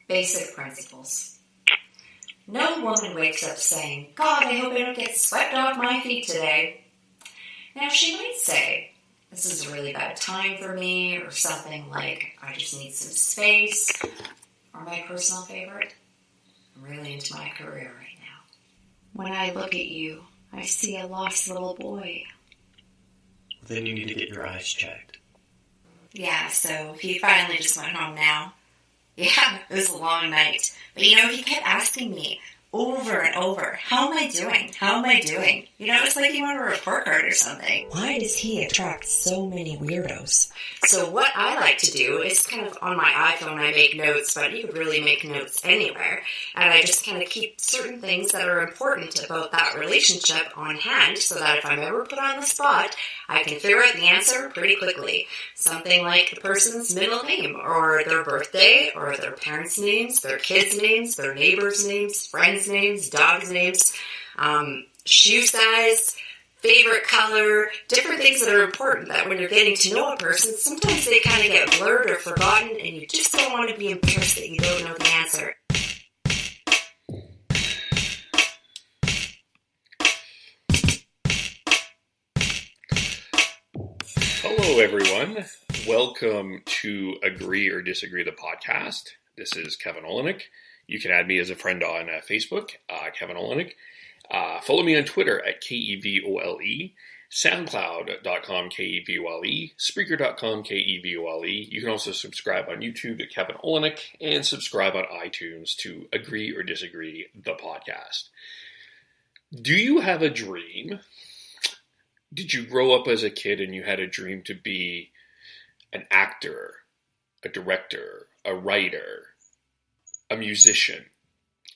Basic principles. No woman wakes up saying, God, I hope I don't get swept off my feet today. Now, she might say, this is a really bad time for me, or something like, I just need some space, or my personal favorite, I'm really into my career right now. When I look at you, I see a lost little boy. Then you need to get your eyes checked. Yeah, so he finally just went home now. Yeah, it was a long night. But he kept asking me over and over, how am I doing? How am I doing? It's like he wanted a report card or something. Why does he attract so many weirdos? So what I like to do is kind of on my iPhone I make notes, but you could really make notes anywhere. And I just kind of keep certain things that are important about that relationship on hand so that if I'm ever put on the spot, I can figure out the answer pretty quickly. Something like the person's middle name, or their birthday, or their parents' names, their kids' names, their neighbors' names, friends' names, dogs' names, shoe size, favorite color, different things that are important that when you're getting to know a person, sometimes they kind of get blurred or forgotten, and you just don't want to be embarrassed that you don't know the answer. Hello, everyone. Welcome to Agree or Disagree, the podcast. This is Kevin Olenek. You can add me as a friend on Facebook, Kevin Olenek. Follow me on Twitter at KEVOLE, SoundCloud.com, KEVOLE, Spreaker.com, KEVOLE. You can also subscribe on YouTube at Kevin Olenek and subscribe on iTunes to Agree or Disagree, the podcast. Do you have a dream? Did you grow up as a kid and you had a dream to be an actor, a director, a writer, a musician,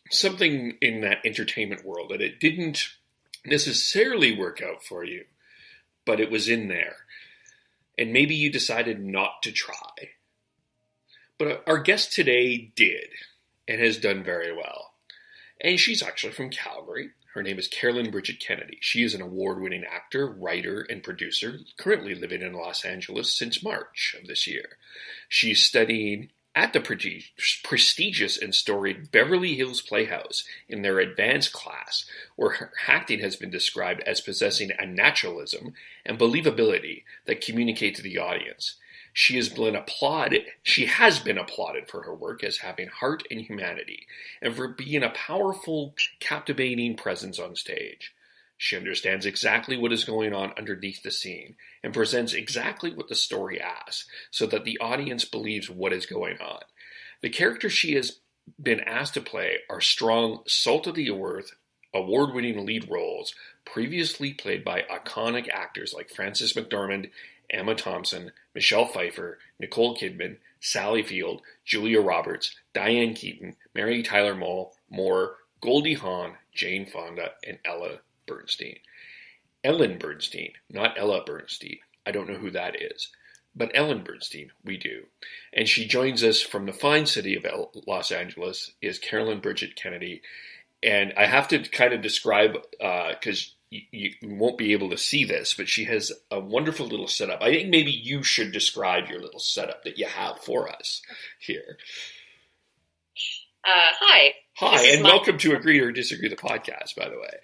something in that entertainment world, and it didn't necessarily work out for you, but it was in there, and maybe you decided not to try? But our guest today did, and has done very well, and she's actually from Calgary. Her name is Carolyn Bridget Kennedy. She is an award-winning actor, writer, and producer, currently living in Los Angeles since March of this year. She's studying at the prestigious and storied Beverly Hills Playhouse in their advanced class, where her acting has been described as possessing a naturalism and believability that communicate to the audience. She has been applauded for her work as having heart and humanity, and for being a powerful, captivating presence on stage. She understands exactly what is going on underneath the scene, and presents exactly what the story asks, so that the audience believes what is going on. The characters she has been asked to play are strong, salt-of-the-earth, award-winning lead roles, previously played by iconic actors like Frances McDormand, Emma Thompson, Michelle Pfeiffer, Nicole Kidman, Sally Field, Julia Roberts, Diane Keaton, Mary Tyler Moore, Goldie Hawn, Jane Fonda, and Ellen Burstyn, not Ella Bernstein. I don't know who that is. But Ellen Burstyn, we do. And she joins us from the fine city of Los Angeles, is Carolyn Bridget Kennedy. And I have to kind of describe, because you won't be able to see this, but she has a wonderful little setup. I think maybe you should describe your little setup that you have for us here. Hi. Hi, and welcome to Agree or Disagree, the podcast, by the way.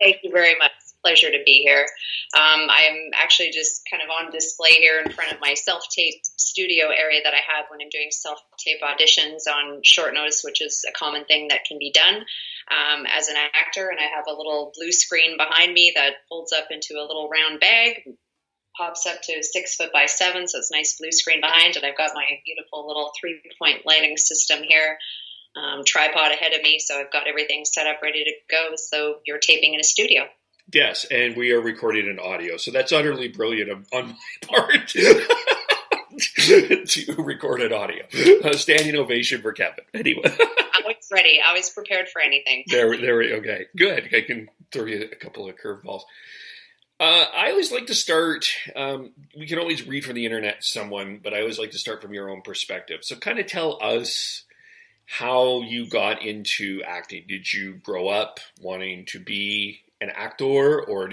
Thank you very much. It's a pleasure to be here. I'm actually just kind of on display here in front of my self-tape studio area that I have when I'm doing self-tape auditions on short notice, which is a common thing that can be done as an actor. And I have a little blue screen behind me that folds up into a little round bag, pops up to 6 foot by 7, so it's a nice blue screen behind. And I've got my beautiful little 3-point lighting system here. Tripod ahead of me, so I've got everything set up, ready to go, so you're taping in a studio. Yes, and we are recording an audio, so that's utterly brilliant on my part to record an audio. A standing ovation for Kevin. Anyway. Always ready, always prepared for anything. Okay, good. I can throw you a couple of curveballs. I always like to start, we can always read from the internet someone, but I always like to start from your own perspective. So kind of tell us how you got into acting. Did you grow up wanting to be an actor, or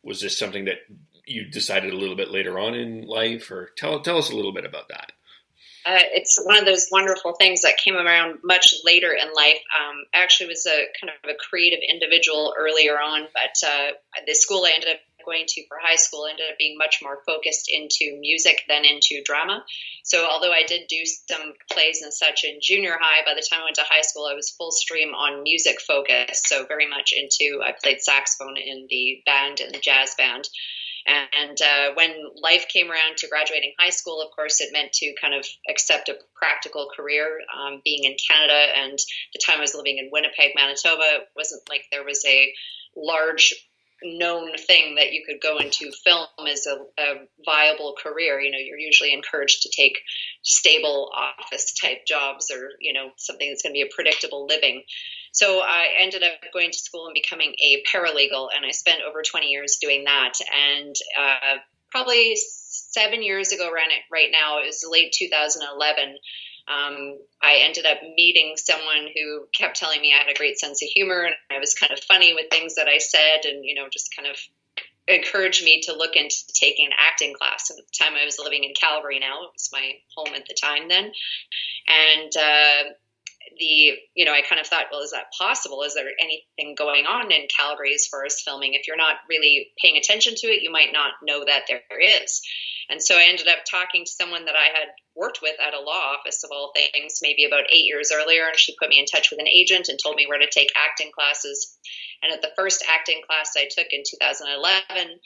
was this something that you decided a little bit later on in life? Or tell us a little bit about that. It's one of those wonderful things that came around much later in life. I actually was a kind of a creative individual earlier on, but the school I ended up going to for high school ended up being much more focused into music than into drama. So although I did do some plays and such in junior high, by the time I went to high school, I was full stream on music focus. So very much I played saxophone in the band, in the jazz band. And when life came around to graduating high school, of course, it meant to kind of accept a practical career. Being in Canada, and the time I was living in Winnipeg, Manitoba, it wasn't like there was a large known thing that you could go into film as a viable career. You're usually encouraged to take stable office type jobs, or something that's going to be a predictable living. So I ended up going to school and becoming a paralegal, and I spent over 20 years doing that. And probably 7 years ago right now, it was late 2011, I ended up meeting someone who kept telling me I had a great sense of humor, and I was kind of funny with things that I said, and just kind of encouraged me to look into taking an acting class. And at the time I was living in Calgary now. It was my home at the time then. And I kind of thought, well, is that possible? Is there anything going on in Calgary as far as filming? If you're not really paying attention to it, you might not know that there is. And so I ended up talking to someone that I had worked with at a law office, of all things, maybe about 8 years earlier. And she put me in touch with an agent and told me where to take acting classes. And at the first acting class I took in 2011,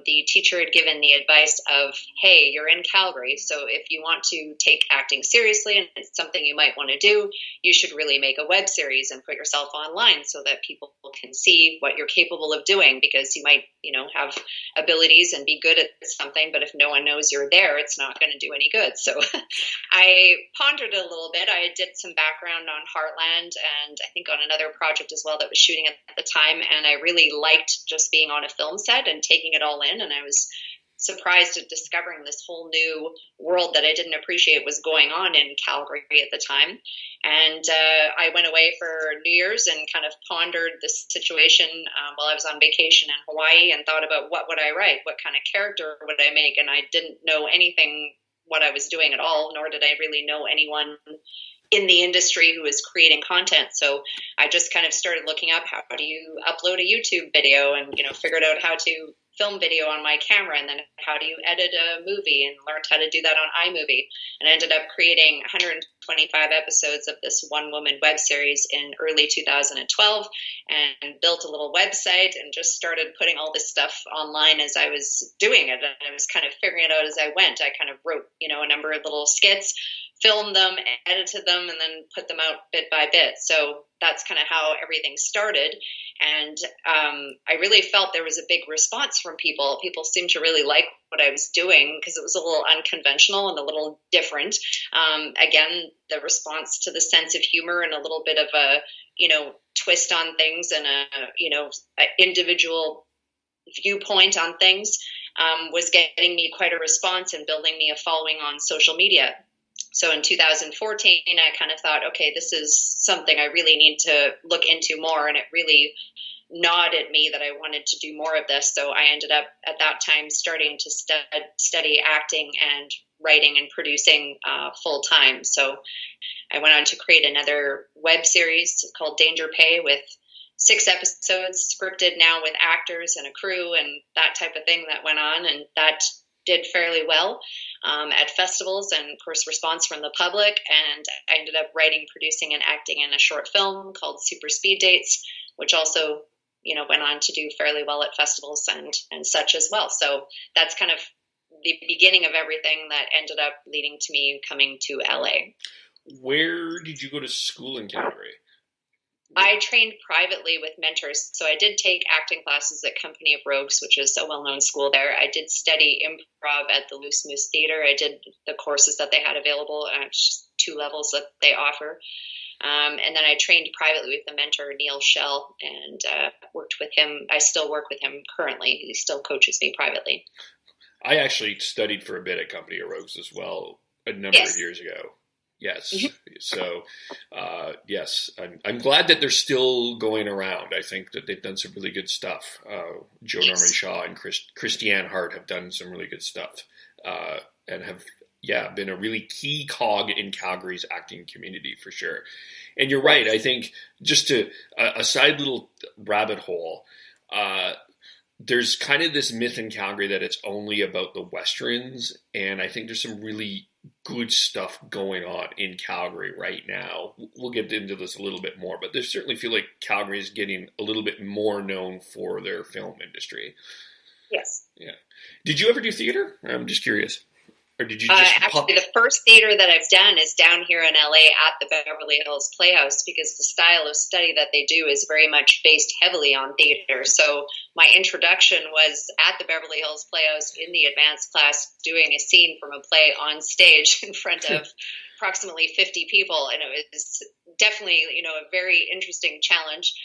the teacher had given the advice of, hey, you're in Calgary, so if you want to take acting seriously and it's something you might want to do, you should really make a web series and put yourself online so that people can see what you're capable of doing, because you might, have abilities and be good at something, but if no one knows you're there, it's not going to do any good. So I pondered a little bit. I did some background on Heartland, and I think on another project as well that was shooting at the time, and I really liked just being on a film set and taking it all in, and I was surprised at discovering this whole new world that I didn't appreciate was going on in Calgary at the time. And I went away for New Year's and kind of pondered this situation while I was on vacation in Hawaii, and thought about what would I write, what kind of character would I make, and I didn't know anything what I was doing at all, nor did I really know anyone in the industry who was creating content. So I just kind of started looking up, how do you upload a YouTube video, and figured out how to film video on my camera, and then how do you edit a movie, and learned how to do that on iMovie, and ended up creating 125 episodes of this one-woman web series in early 2012, and built a little website and just started putting all this stuff online as I was doing it. And I was kind of figuring it out as I went. I kind of wrote, a number of little skits, filmed them, edited them, and then put them out bit by bit. So that's kind of how everything started. And I really felt there was a big response from people. People seemed to really like what I was doing, because it was a little unconventional and a little different. Again, the response to the sense of humor and a little bit of a, twist on things, and a individual viewpoint on things was getting me quite a response and building me a following on social media. So in 2014, I kind of thought, okay, this is something I really need to look into more. And it really gnawed at me that I wanted to do more of this. So I ended up at that time starting to study acting and writing and producing full time. So I went on to create another web series called Danger Pay, with 6 episodes scripted now, with actors and a crew and that type of thing that went on. And that did fairly well at festivals, and of course response from the public. And I ended up writing, producing, and acting in a short film called Super Speed Dates, which also went on to do fairly well at festivals and such as well. So that's kind of the beginning of everything that ended up leading to me coming to LA. Where did you go to school in Calgary? I trained privately with mentors. So I did take acting classes at Company of Rogues, which is a well-known school there. I did study improv at the Loose Moose Theater. I did the courses that they had available, 2 levels that they offer. And then I trained privately with the mentor, Neil Shell, and worked with him. I still work with him currently. He still coaches me privately. I actually studied for a bit at Company of Rogues as well a number of years ago. Yes. Mm-hmm. So, yes, I'm glad that they're still going around. I think that they've done some really good stuff. Joe Norman Shaw and Christiane Hart have done some really good stuff, and have been a really key cog in Calgary's acting community for sure. And you're right. I think just a side little rabbit hole, there's kind of this myth in Calgary that it's only about the Westerns. And I think there's some really good stuff going on in Calgary right now. We'll get into this a little bit more, but I certainly feel like Calgary is getting a little bit more known for their film industry. Yes. Yeah. Did you ever do theater? I'm just curious. Or did you just actually, the first theater that I've done is down here in LA at the Beverly Hills Playhouse, because the style of study that they do is very much based heavily on theater. So my introduction was at the Beverly Hills Playhouse in the advanced class, doing a scene from a play on stage in front of approximately 50 people. And it was definitely, a very interesting challenge.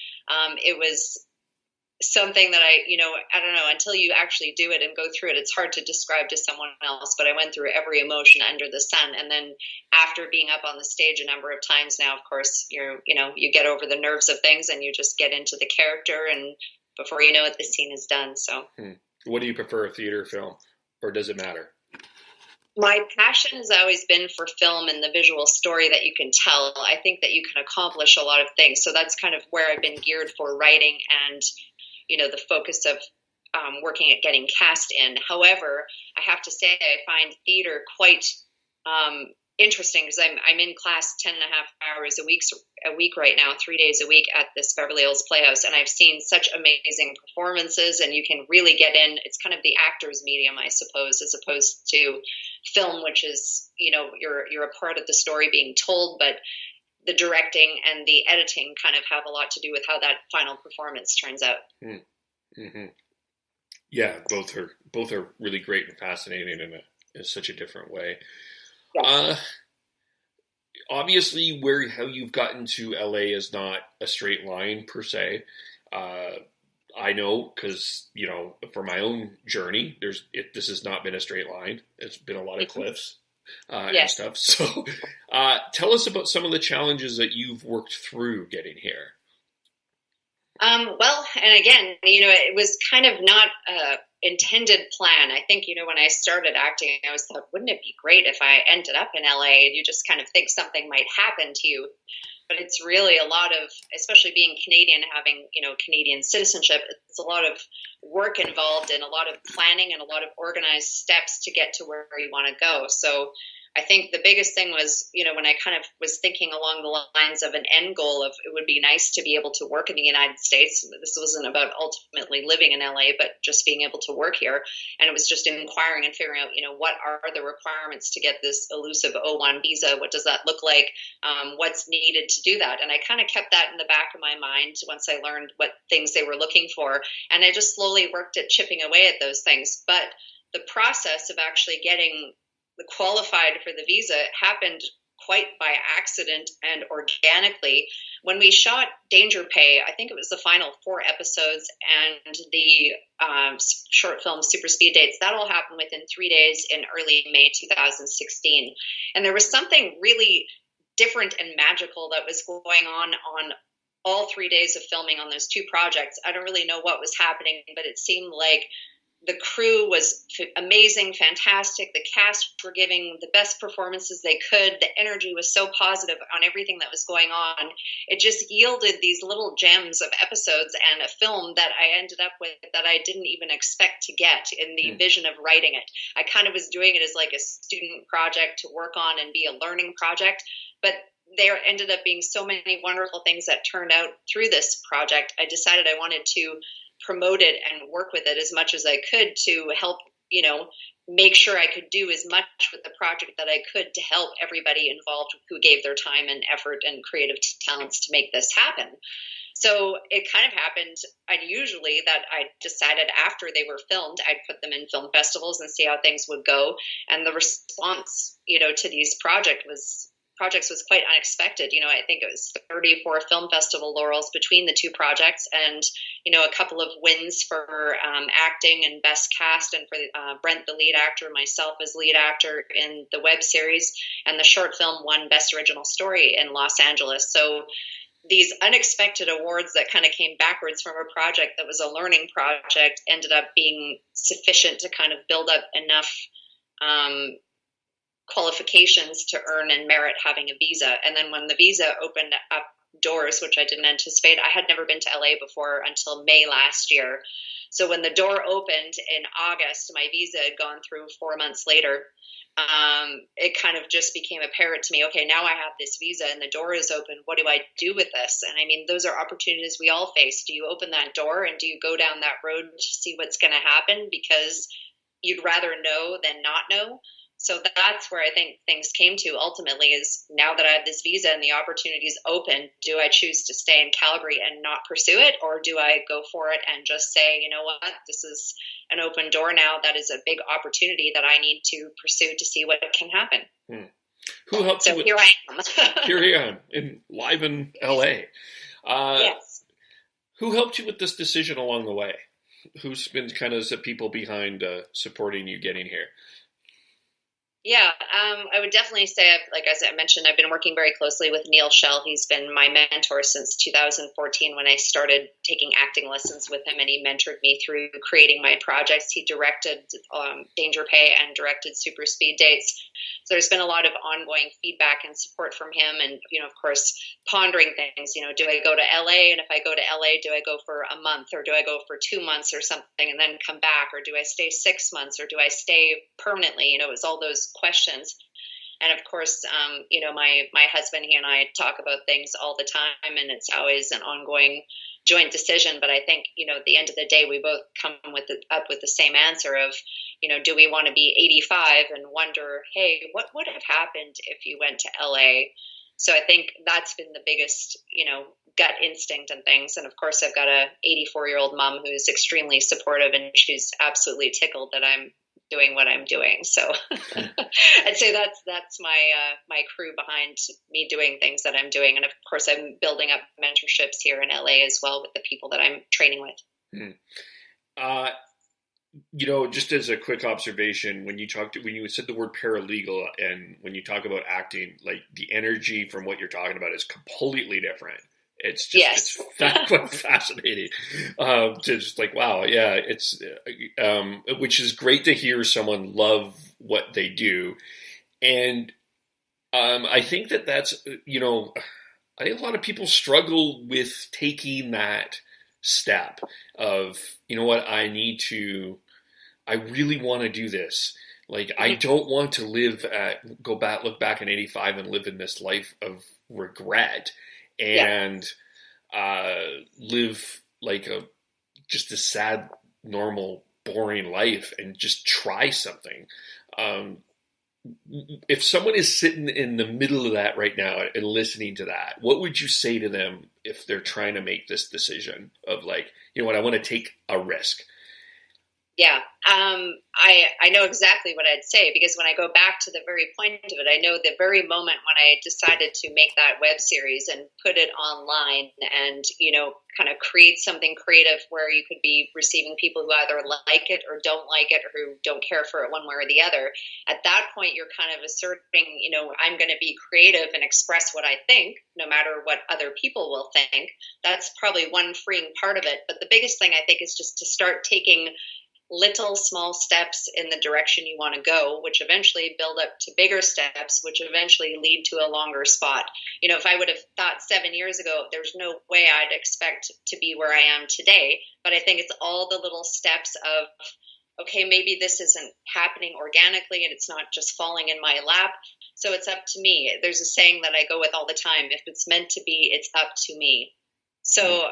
It was something that I don't know, until you actually do it and go through it, it's hard to describe to someone else, but I went through every emotion under the sun. And then after being up on the stage a number of times now, of course, you get over the nerves of things and you just get into the character, and before you know it, the scene is done. So What do you prefer, a theater, film, or does it matter? My passion has always been for film and the visual story that you can tell. I think that you can accomplish a lot of things. So that's kind of where I've been geared for writing and the focus of working at getting cast in. However, I have to say I find theater quite interesting, because I'm in class 10 and a half hours a week right now, 3 days a week at this Beverly Hills Playhouse, and I've seen such amazing performances, and you can really get in. It's kind of the actor's medium, I suppose, as opposed to film, which is you're a part of the story being told, but the directing and the editing kind of have a lot to do with how that final performance turns out. Mm-hmm. Yeah, both are really great and fascinating in such a different way. Yes. Obviously, how you've gotten to LA is not a straight line per se. I know, because for my own journey, this has not been a straight line. It's been a lot of cliffs. And stuff. So tell us about some of the challenges that you've worked through getting here. Well, and again, it was kind of not intended plan. I think, when I started acting, I always thought, wouldn't it be great if I ended up in LA? And you just kind of think something might happen to you. But it's really a lot of, especially being Canadian, having, Canadian citizenship, it's a lot of work involved and a lot of planning and a lot of organized steps to get to where you want to go. So I think the biggest thing was, when I kind of was thinking along the lines of an end goal of it would be nice to be able to work in the United States. This wasn't about ultimately living in LA, but just being able to work here. And it was just inquiring and figuring out, what are the requirements to get this elusive O1 visa? What does that look like? What's needed to do that? And I kind of kept that in the back of my mind once I learned what things they were looking for. And I just slowly worked at chipping away at those things. But the process of actually getting qualified for the visa happened quite by accident and organically. When we shot Danger Pay, I think it was the final 4 episodes, and the short film Super Speed Dates, that all happened within 3 days in early May 2016. And there was something really different and magical that was going on all 3 days of filming on those 2 projects. I don't really know what was happening, but it seemed like the crew was amazing, fantastic. The cast were giving the best performances they could. The energy was so positive on everything that was going on. It just yielded these little gems of episodes and a film that I ended up with that I didn't even expect to get in the vision of writing it. I kind of was doing it as like a student project to work on and be a learning project, but there ended up being so many wonderful things that turned out through this project. I decided I wanted to promote it and work with it as much as I could to help, make sure I could do as much with the project that I could to help everybody involved who gave their time and effort and creative talents to make this happen. So it kind of happened unusually that I decided after they were filmed, I'd put them in film festivals and see how things would go. And the response, to these projects was quite unexpected. I think it was 34 film festival laurels between the 2 projects, and a couple of wins for acting and best cast, and for Brent the lead actor, myself as lead actor in the web series, and the short film won best original story in Los Angeles. So these unexpected awards that kind of came backwards from a project that was a learning project ended up being sufficient to kind of build up enough qualifications to earn and merit having a visa. And then when the visa opened up doors, which I didn't anticipate, I had never been to LA before until May last year. So when the door opened in August, my visa had gone through 4 months later. It kind of just became apparent to me, okay, now I have this visa and the door is open. What do I do with this? And I mean, those are opportunities we all face. Do you open that door and do you go down that road to see what's going to happen because you'd rather know than not know? So that's where I think things came to ultimately is now that I have this visa and the opportunity is open, do I choose to stay in Calgary and not pursue it? Or do I go for it and just say, you know what, this is an open door now. That is a big opportunity that I need to pursue to see what can happen. Who helped you with, here I am. Here I am, live in LA. Yes. Who helped you with this decision along the way? Who's been kind of the people behind supporting you getting here? Yeah, I would definitely say, like as I mentioned, I've been working very closely with Neil Shell. He's been my mentor since 2014 when I started taking acting lessons with him, and he mentored me through creating my projects. He directed Danger Pay and directed Super Speed Dates. So there's been a lot of ongoing feedback and support from him, and of course, pondering things. Do I go to LA? And if I go to LA, do I go for a month, or do I go for 2 months or something and then come back, or do I stay 6 months, or do I stay permanently? It was all those questions. And of course, my husband, he and I talk about things all the time, and it's always an ongoing joint decision. But I think, at the end of the day, we both come up with the same answer of, do we want to be 85 and wonder, hey, what would have happened if you went to LA? So I think that's been the biggest, gut instinct and things. And of course, I've got a 84-year-old mom who's extremely supportive, and she's absolutely tickled that I'm doing what I'm doing. So I'd say that's my crew behind me doing things that I'm doing. And of course, I'm building up mentorships here in LA as well with the people that I'm training with. Just as a quick observation, when you said the word paralegal and when you talk about acting, like the energy from what you're talking about is completely different. It's just, it's quite fascinating. Just like, wow. Yeah. It's, which is great to hear someone love what they do. And, I think that's, I think a lot of people struggle with taking that step of, what, I really want to do this. Like, I don't want to look back in 85 and live in this life of regret and live like just a sad, normal, boring life and just try something. If someone is sitting in the middle of that right now and listening to that, what would you say to them if they're trying to make this decision of like, I want to take a risk? Yeah, I know exactly what I'd say, because when I go back to the very point of it, I know the very moment when I decided to make that web series and put it online and, kind of create something creative where you could be receiving people who either like it or don't like it or who don't care for it one way or the other. At that point, you're kind of asserting, I'm going to be creative and express what I think, no matter what other people will think. That's probably one freeing part of it. But the biggest thing I think is just to start taking little small steps in the direction you want to go, which eventually build up to bigger steps, which eventually lead to a longer spot. If I would have thought 7 years ago, there's no way I'd expect to be where I am today. But I think it's all the little steps of, okay, maybe this isn't happening organically and it's not just falling in my lap. So it's up to me. There's a saying that I go with all the time. If it's meant to be, it's up to me. So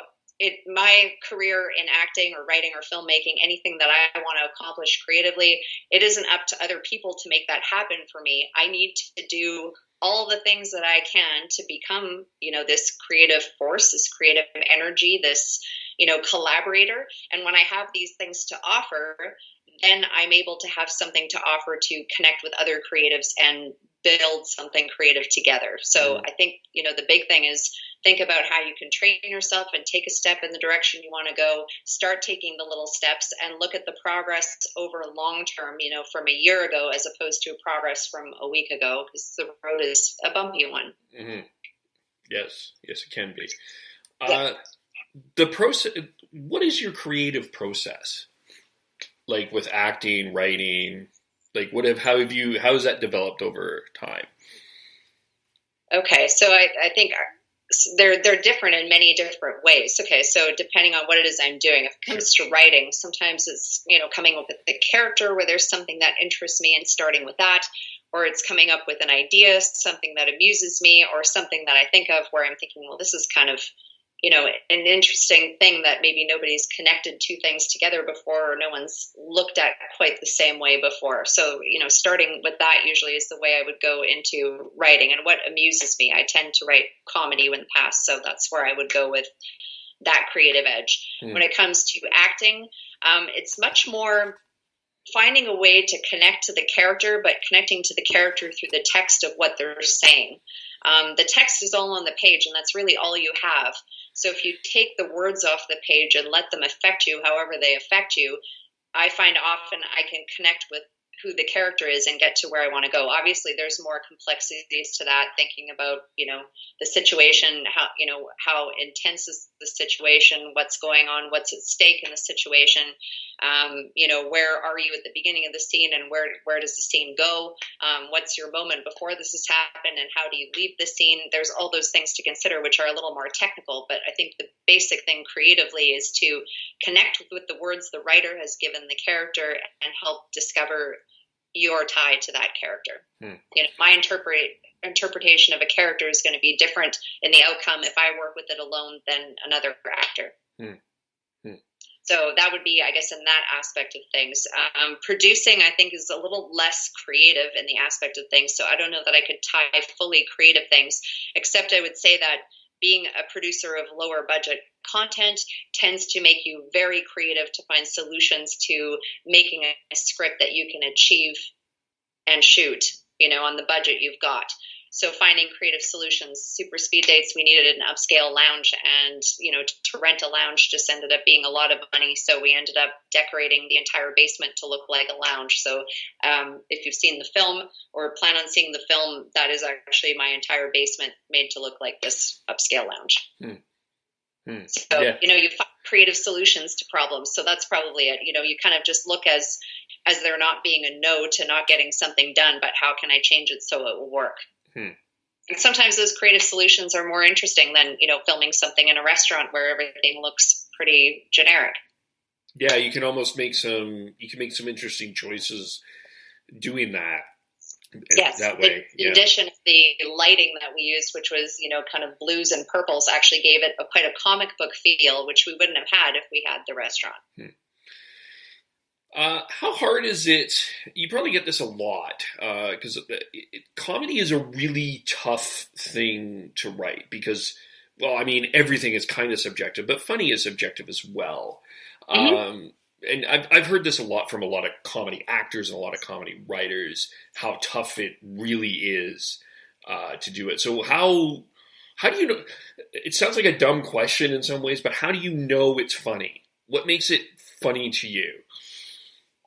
my career in acting or writing or filmmaking, anything that I want to accomplish creatively, it isn't up to other people to make that happen for me. I need to do all the things that I can to become, this creative force, this creative energy, this, collaborator. And when I have these things to offer, then I'm able to have something to offer to connect with other creatives and build something creative together. So I think, the big thing is think about how you can train yourself and take a step in the direction you want to go, start taking the little steps and look at the progress over long term, from a year ago, as opposed to progress from a week ago, because the road is a bumpy one. Mm-hmm. Yes, it can be. Yeah. The process, what is your creative process? Like with acting, writing, Like, how has that developed over time? Okay, so I think they're different in many different ways. Okay, so depending on what it is I'm doing, if it comes to writing, sometimes it's, coming up with the character where there's something that interests me and starting with that, or it's coming up with an idea, something that amuses me, or something that I think of where I'm thinking, well, this is kind of, an interesting thing that maybe nobody's connected two things together before, or no one's looked at quite the same way before. So, starting with that usually is the way I would go into writing. And what amuses me, I tend to write comedy in the past, so that's where I would go with that creative edge. When it comes to acting, it's much more finding a way to connect to the character, but connecting to the character through the text of what they're saying. The text is all on the page, and that's really all you have. So if you take the words off the page and let them affect you however they affect you, I find often I can connect with who the character is and get to where I want to go. Obviously, there's more complexities to that, thinking about, the situation, how intense is the situation, what's going on, what's at stake in the situation, where are you at the beginning of the scene and where does the scene go? What's your moment before this has happened and how do you leave the scene? There's all those things to consider, which are a little more technical, but I think the basic thing creatively is to connect with the words the writer has given the character and help discover your tie to that character. My interpretation of a character is going to be different in the outcome if I work with it alone than another actor. So that would be, I guess, in that aspect of things. Producing, I think, is a little less creative in the aspect of things. So I don't know that I could tie fully creative things, except I would say that being a producer of lower budget content tends to make you very creative to find solutions to making a script that you can achieve and shoot, on the budget you've got. So finding creative solutions. Super Speed Dates, we needed an upscale lounge, and to rent a lounge just ended up being a lot of money. So we ended up decorating the entire basement to look like a lounge. So if you've seen the film or plan on seeing the film, that is actually my entire basement made to look like this upscale lounge. So Yeah. You find creative solutions to problems. So that's probably it. You kind of just look as there not being a no to not getting something done, but how can I change it so it will work? And sometimes those creative solutions are more interesting than, filming something in a restaurant where everything looks pretty generic. Yeah, you can almost make some interesting choices doing that. Yes, that way. The addition of the lighting that we used, which was, kind of blues and purples, actually gave it quite a comic book feel, which we wouldn't have had if we had the restaurant. How hard is it? You probably get this a lot because comedy is a really tough thing to write because, everything is kind of subjective, but funny is subjective as well. And I've heard this a lot from a lot of comedy actors and a lot of comedy writers, how tough it really is to do it. So how do you know? It sounds like a dumb question in some ways, but how do you know it's funny? What makes it funny to you?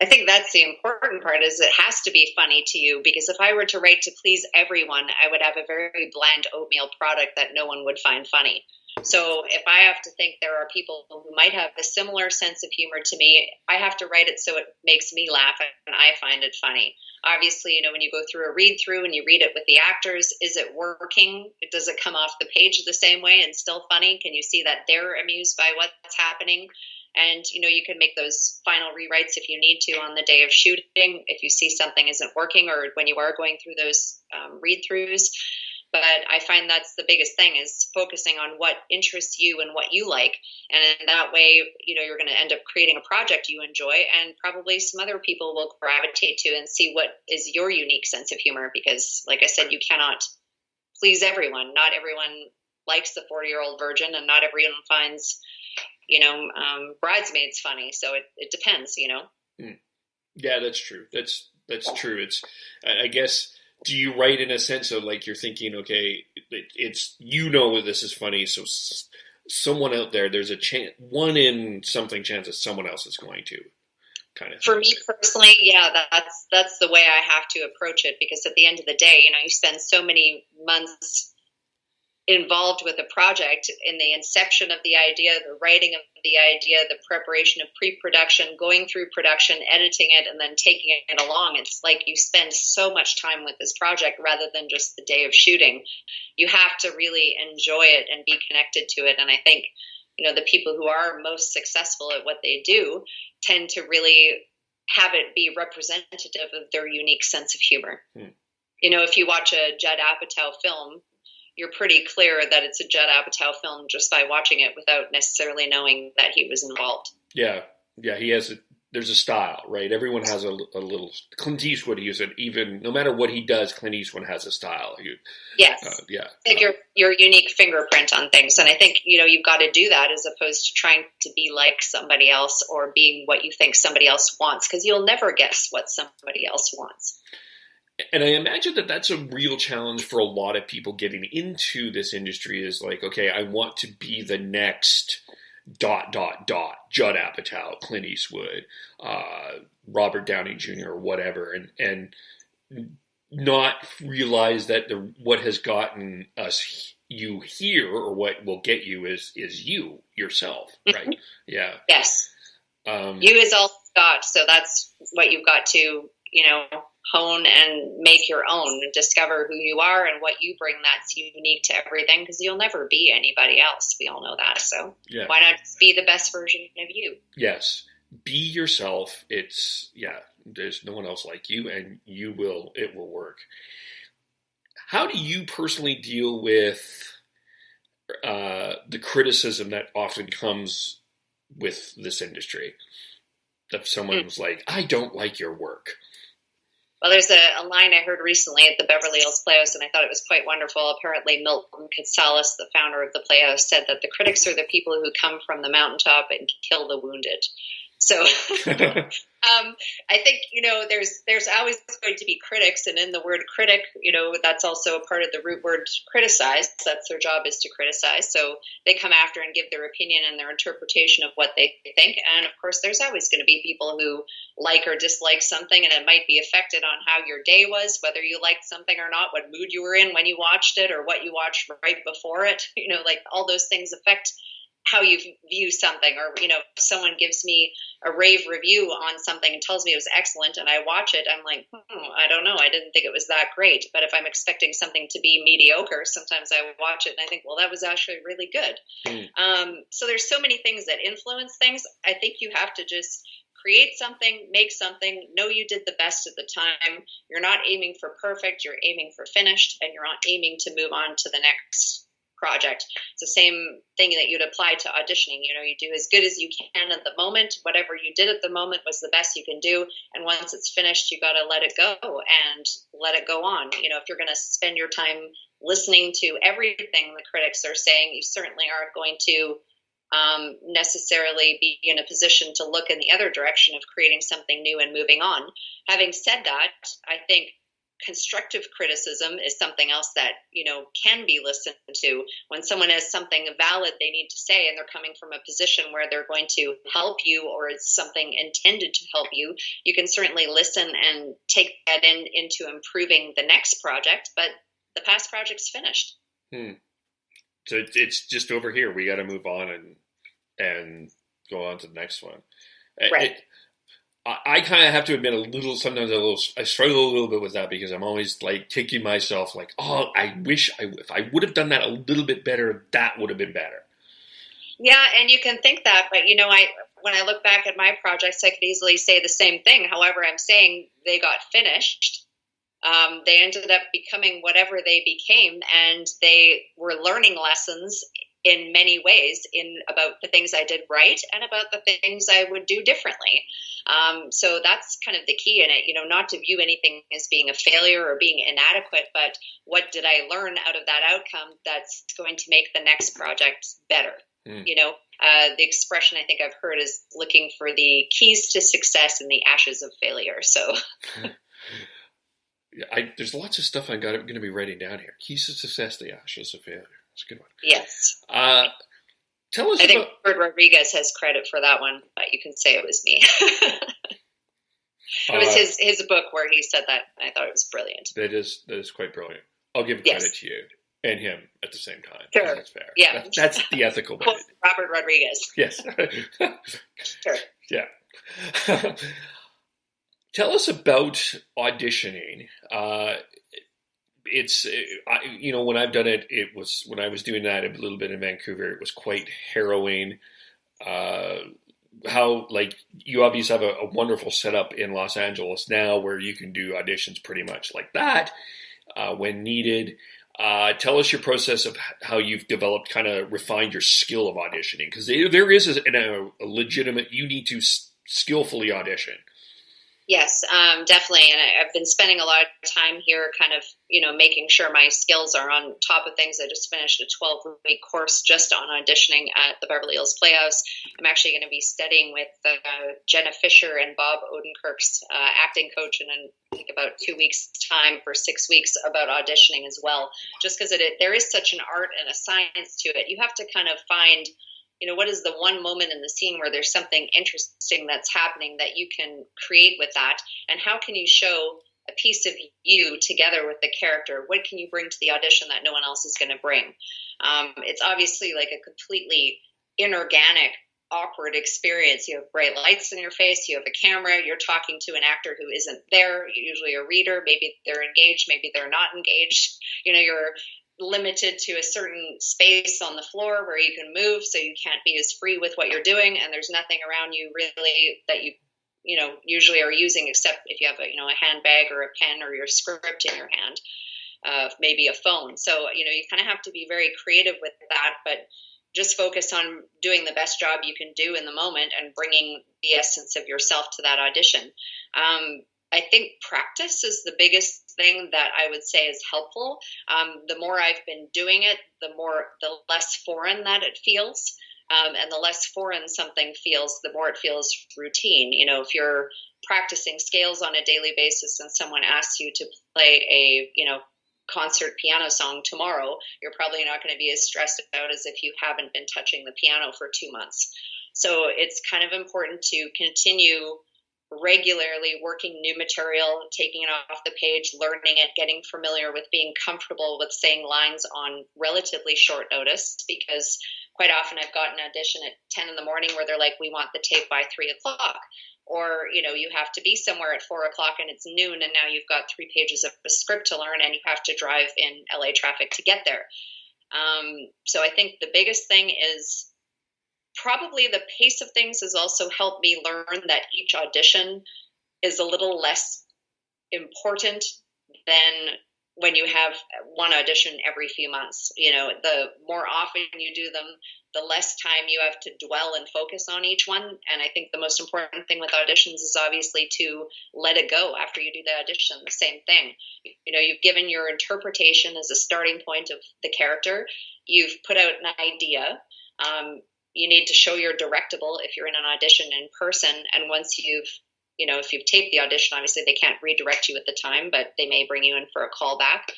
I think that's the important part, is it has to be funny to you, because if I were to write to please everyone, I would have a very bland oatmeal product that no one would find funny. So if I have to think there are people who might have a similar sense of humor to me, I have to write it so it makes me laugh and I find it funny. Obviously, when you go through a read through and you read it with the actors, is it working? Does it come off the page the same way and still funny? Can you see that they're amused by what's happening? And, you can make those final rewrites if you need to on the day of shooting, if you see something isn't working or when you are going through those read-throughs. But I find that's the biggest thing, is focusing on what interests you and what you like. And in that way, you're going to end up creating a project you enjoy, and probably some other people will gravitate to and see what is your unique sense of humor. Because, like I said, you cannot please everyone. Not everyone likes The 40-Year-Old Virgin, and not everyone finds Bridesmaids funny. So it depends, Yeah, that's true. That's true. It's, I guess, do you write in a sense of like, you're thinking, okay, it's, this is funny. So someone out there, there's a chance, 1 in something chance that someone else is going to kind of. For me personally, yeah, that's the way I have to approach it, because at the end of the day, you spend so many months involved with a project in the inception of the idea, the writing of the idea, the preparation of pre-production, going through production, editing it, and then taking it along. It's like you spend so much time with this project rather than just the day of shooting. You have to really enjoy it and be connected to it. And I think, the people who are most successful at what they do tend to really have it be representative of their unique sense of humor. If you watch a Judd Apatow film, you're pretty clear that it's a Judd Apatow film just by watching it without necessarily knowing that he was involved. Yeah. There's a style, right? Everyone has a little. Clint Eastwood, even no matter what he does, Clint Eastwood has a style. Yes. Like your unique fingerprint on things. And I think, you've got to do that as opposed to trying to be like somebody else or being what you think somebody else wants, because you'll never guess what somebody else wants. And I imagine that that's a real challenge for a lot of people getting into this industry is like, okay, I want to be the next ... Judd Apatow, Clint Eastwood, Robert Downey Jr. or whatever, and not realize that what has gotten you here or what will get you is you yourself, right? Yeah. Yes. You is all Scott, so that's what you've got to, hone and make your own and discover who you are and what you bring that's unique to everything, because you'll never be anybody else. We all know that. So why not just be the best version of you? Yes. Be yourself. There's no one else like you, and it will work. How do you personally deal with the criticism that often comes with this industry? If someone's like, I don't like your work. Well, there's a line I heard recently at the Beverly Hills Playhouse, and I thought it was quite wonderful. Apparently, Milton Katsalis, the founder of the Playhouse, said that the critics are the people who come from the mountaintop and kill the wounded. So I think, there's always going to be critics, and in the word critic, that's also a part of the root word criticize. That's their job, is to criticize. So they come after and give their opinion and their interpretation of what they think. And of course, there's always going to be people who like or dislike something, and it might be affected on how your day was, whether you liked something or not, what mood you were in when you watched it, or what you watched right before it. Like all those things affect how you view something. Or, if someone gives me a rave review on something and tells me it was excellent and I watch it, I'm like, I don't know. I didn't think it was that great. But if I'm expecting something to be mediocre, sometimes I watch it and I think, well, that was actually really good. So there's so many things that influence things. I think you have to just create something, make something, know you did the best at the time. You're not aiming for perfect. You're aiming for finished, and you're not aiming to move on to the next project. It's the same thing that you'd apply to auditioning. You do as good as you can at the moment. Whatever you did at the moment was the best you can do. And once it's finished, you got to let it go and let it go on. If you're going to spend your time listening to everything the critics are saying, you certainly aren't going to necessarily be in a position to look in the other direction of creating something new and moving on. Having said that, I think constructive criticism is something else that, can be listened to. When someone has something valid they need to say, and they're coming from a position where they're going to help you, or it's something intended to help you, you can certainly listen and take that into improving the next project, but the past project's finished. So it's just over here. We got to move on and go on to the next one. Right. I kind of have to admit I struggle a little bit with that, because I'm always like kicking myself like, oh, I wish if I would have done that a little bit better, that would have been better. Yeah. And you can think that, but when I look back at my projects, I could easily say the same thing. However, I'm saying they got finished. They ended up becoming whatever they became, and they were learning lessons in many ways about the things I did right and about the things I would do differently. So that's kind of the key in it, not to view anything as being a failure or being inadequate, but what did I learn out of that outcome that's going to make the next project better? The expression I think I've heard is looking for the keys to success in the ashes of failure. So there's lots of stuff I'm going to be writing down here. Keys to success, the ashes of failure. That's a good one. Yes. Tell us I think Bert Rodriguez has credit for that one, but you can say it was me. It was his book where he said that, and I thought it was brilliant. That is quite brilliant. I'll give credit to you. And him at the same time. Sure. That's fair. Yeah. That's the ethical way. Robert Rodriguez. Yes. Sure. Yeah. Tell us about auditioning. It's, when I've done it, when I was doing that a little bit in Vancouver, it was quite harrowing. How, like, you obviously have a wonderful setup in Los Angeles now where you can do auditions pretty much like that when needed. Tell us your process of how you've developed, kind of refined your skill of auditioning, because there is a legitimate, you need to skillfully audition. Yes, definitely. And I've been spending a lot of time here kind of, making sure my skills are on top of things. I just finished a 12-week course just on auditioning at the Beverly Hills Playhouse. I'm actually going to be studying with Jenna Fisher and Bob Odenkirk's acting coach in I think about 2 weeks' time for 6 weeks about auditioning as well. Just because there is such an art and a science to it. You have to kind of find what is the one moment in the scene where there's something interesting that's happening that you can create with that? And how can you show a piece of you together with the character? What can you bring to the audition that no one else is going to bring? It's obviously like a completely inorganic, awkward experience. You have bright lights in your face. You have a camera. You're talking to an actor who isn't there, usually a reader. Maybe they're engaged. Maybe they're not engaged. You're limited to a certain space on the floor where you can move, so you can't be as free with what you're doing, and there's nothing around you really that you usually are using, except if you have a handbag or a pen or your script in your hand, maybe a phone. So you kind of have to be very creative with that, but just focus on doing the best job you can do in the moment and bringing the essence of yourself to that audition. I think practice is the biggest thing that I would say is helpful. The more I've been doing it, the less foreign that it feels. And the less foreign something feels, the more it feels routine. If you're practicing scales on a daily basis and someone asks you to play a, concert piano song tomorrow, you're probably not going to be as stressed out as if you haven't been touching the piano for 2 months. So it's kind of important to continue regularly working new material, taking it off the page, learning it, getting familiar with being comfortable with saying lines on relatively short notice, because quite often I've gotten an audition at 10 in the morning where they're like, we want the tape by 3 o'clock. Or, you have to be somewhere at 4 o'clock and it's noon and now you've got 3 pages of a script to learn and you have to drive in LA traffic to get there. So I think the biggest thing is probably the pace of things has also helped me learn that each audition is a little less important than when you have one audition every few months. The more often you do them, the less time you have to dwell and focus on each one. And I think the most important thing with auditions is obviously to let it go after you do the audition. The same thing. You've given your interpretation as a starting point of the character. You've put out an idea. You need to show your directable if you're in an audition in person. And once if you've taped the audition, obviously they can't redirect you at the time, but they may bring you in for a callback.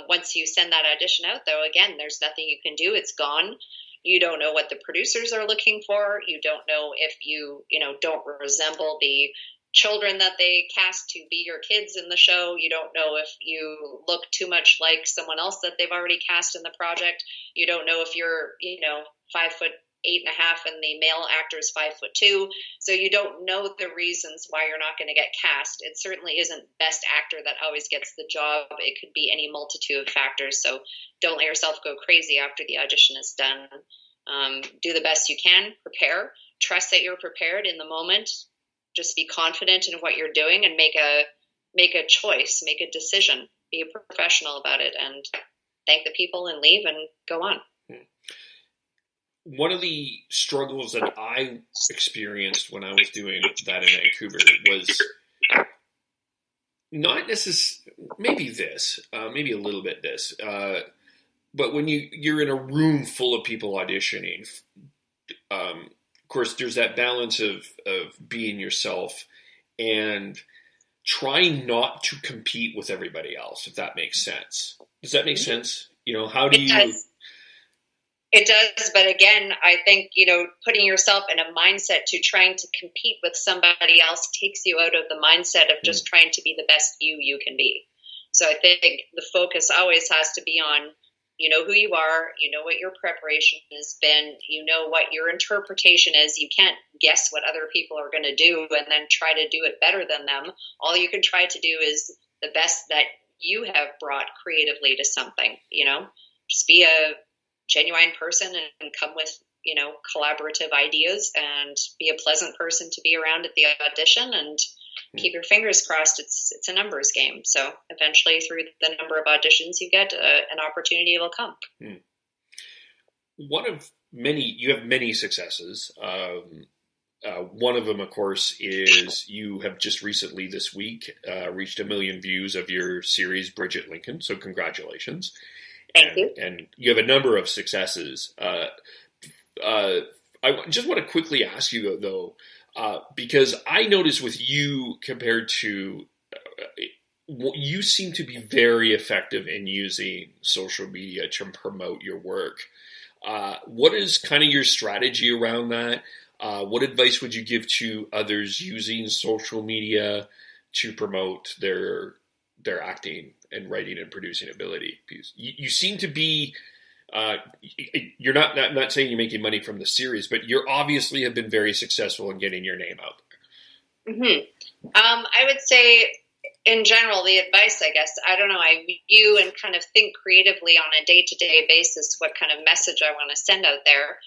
Once you send that audition out, though, again, there's nothing you can do. It's gone. You don't know what the producers are looking for. You don't know if you don't resemble the children that they cast to be your kids in the show. You don't know if you look too much like someone else that they've already cast in the project. You don't know if you're, 5'8.5" and the male actor is 5'2". So you don't know the reasons why you're not going to get cast. It certainly isn't best actor that always gets the job. It could be any multitude of factors. So don't let yourself go crazy after the audition is done. Do the best you can, prepare, trust that you're prepared in the moment. Just be confident in what you're doing and make a choice, make a decision, be a professional about it, and thank the people and leave and go on. One of the struggles that I experienced when I was doing that in Vancouver was not necessarily, maybe a little bit this, but when you're in a room full of people auditioning, of course, there's that balance of being yourself and trying not to compete with everybody else, if that makes sense. Does that make sense? How do you... It does, but again, I think, putting yourself in a mindset to trying to compete with somebody else takes you out of the mindset of just trying to be the best you can be. So I think the focus always has to be on you know who you are, you know what your preparation has been, you know what your interpretation is. You can't guess what other people are going to do and then try to do it better than them. All you can try to do is the best that you have brought creatively to something, just be a genuine person and come with, collaborative ideas, and be a pleasant person to be around at the audition, and keep your fingers crossed. It's a numbers game. So eventually, through the number of auditions you get, an opportunity will come. One of many, you have many successes. One of them, of course, is you have just recently this week reached 1 million views of your series, Bridget Lincoln. So congratulations. Thank you. And you have a number of successes. I just want to quickly ask you, though, because I noticed with you compared to, you seem to be very effective in using social media to promote your work. What is kind of your strategy around that? What advice would you give to others using social media to promote their acting and writing and producing ability? Because you seem to be, you're not saying you're making money from the series, but you obviously have been very successful in getting your name out there. Mm-hmm. I would say, in general, the advice, I guess, I don't know, I view and kind of think creatively on a day-to-day basis what kind of message I want to send out there.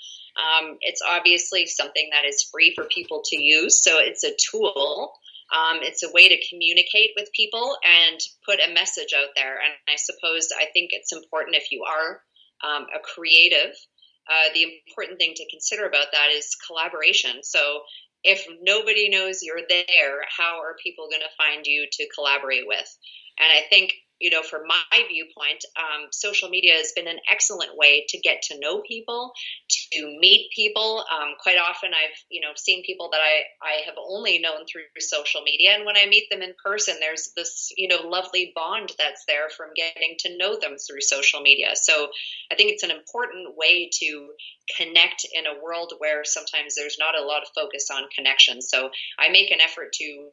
It's obviously something that is free for people to use, so it's a tool. It's a way to communicate with people and put a message out there. And I think it's important if you are a creative, the important thing to consider about that is collaboration. So if nobody knows you're there, how are people going to find you to collaborate with? And I think, from my viewpoint, social media has been an excellent way to get to know people, to meet people. Quite often I've, seen people that I have only known through social media. And when I meet them in person, there's this, lovely bond that's there from getting to know them through social media. So I think it's an important way to connect in a world where sometimes there's not a lot of focus on connection. So I make an effort to,